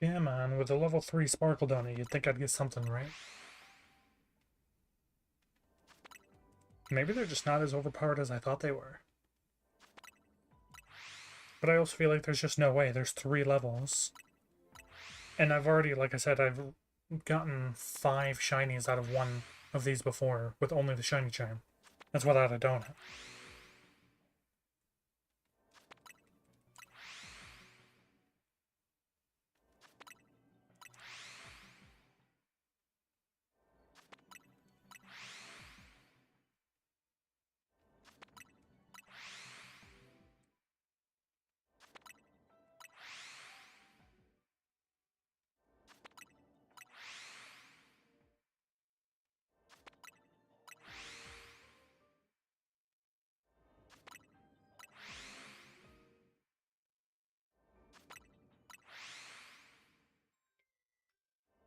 Yeah, man, with a level 3 Sparkle Donut, you'd think I'd get something right. Maybe they're just not as overpowered as I thought they were. But I also feel like there's just no way. There's 3 levels. And I've already, like I said, I've gotten 5 shinies out of one of these before with only the shiny charm. That's without a donut.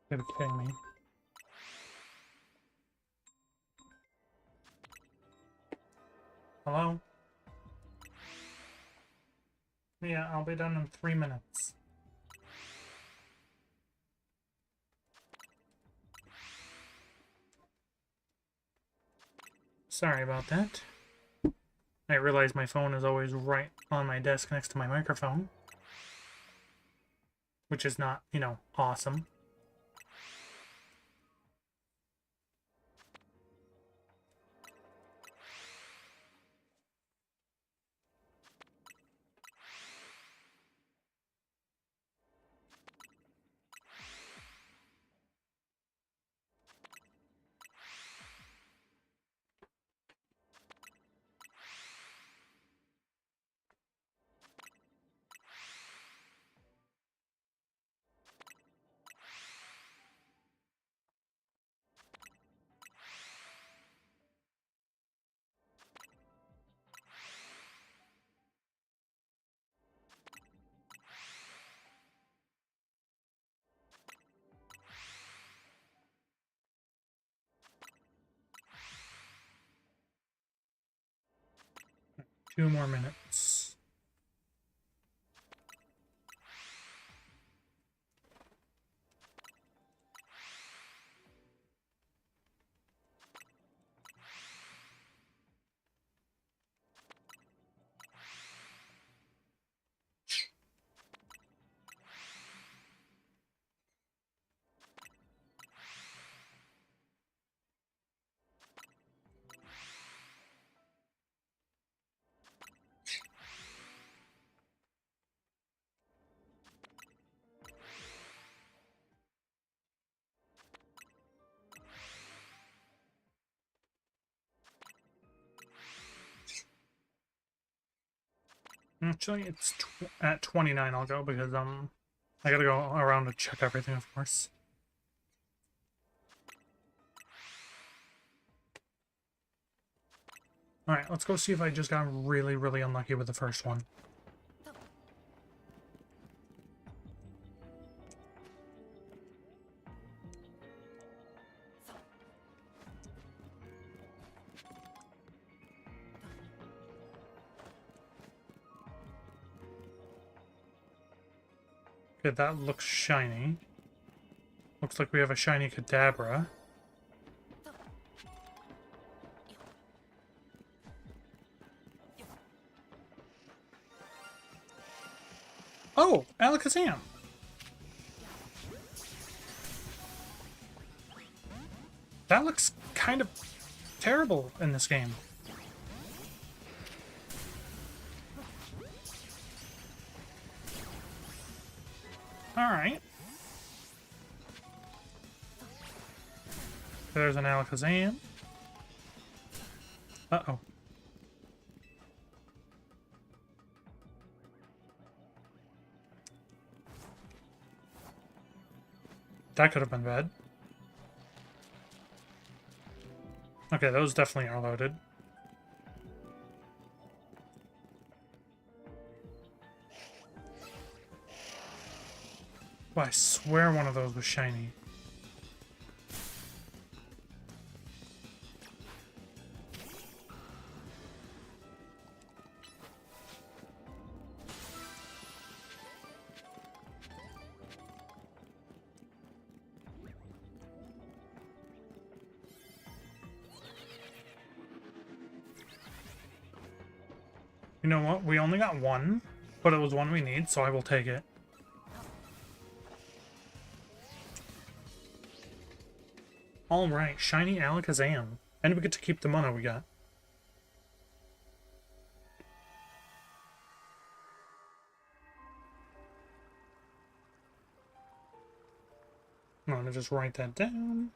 You're kidding me. Hello? Yeah, I'll be done in 3 minutes. Sorry about that. I realize my phone is always right on my desk next to my microphone. Which is not, you know, awesome. Two more minutes. Actually, it's at 29 I'll go because, I gotta go around to check everything, of course. Alright, let's go see if I just got really, really unlucky with the first one. Okay, that looks shiny. Looks like we have a shiny Kadabra. Oh, Alakazam! That looks kind of terrible in this game. Alright. There's an Alakazam. Uh-oh. That could have been bad. Okay, those definitely are loaded. Well, I swear one of those was shiny. You know what? We only got one, but it was one we need, so I will take it. Alright, shiny Alakazam. And we get to keep the mana we got. I'm gonna just write that down.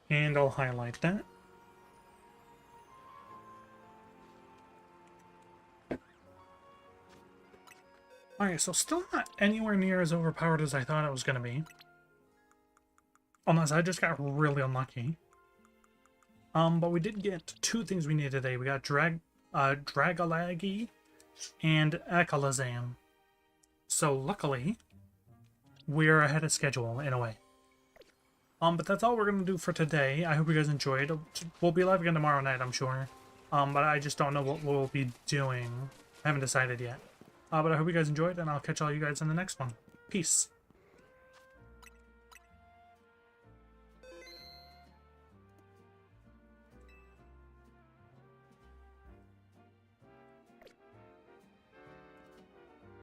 And I'll highlight that. Alright, so still not anywhere near as overpowered as I thought it was going to be. Unless I just got really unlucky. But we did get two things we needed today. We got Dragalagi and Alakazam. So luckily, we're ahead of schedule in a way. But that's all we're going to do for today. I hope you guys enjoyed. We'll be live again tomorrow night, I'm sure. But I just don't know what we'll be doing. I haven't decided yet. But I hope you guys enjoyed, and I'll catch all you guys in the next one. Peace.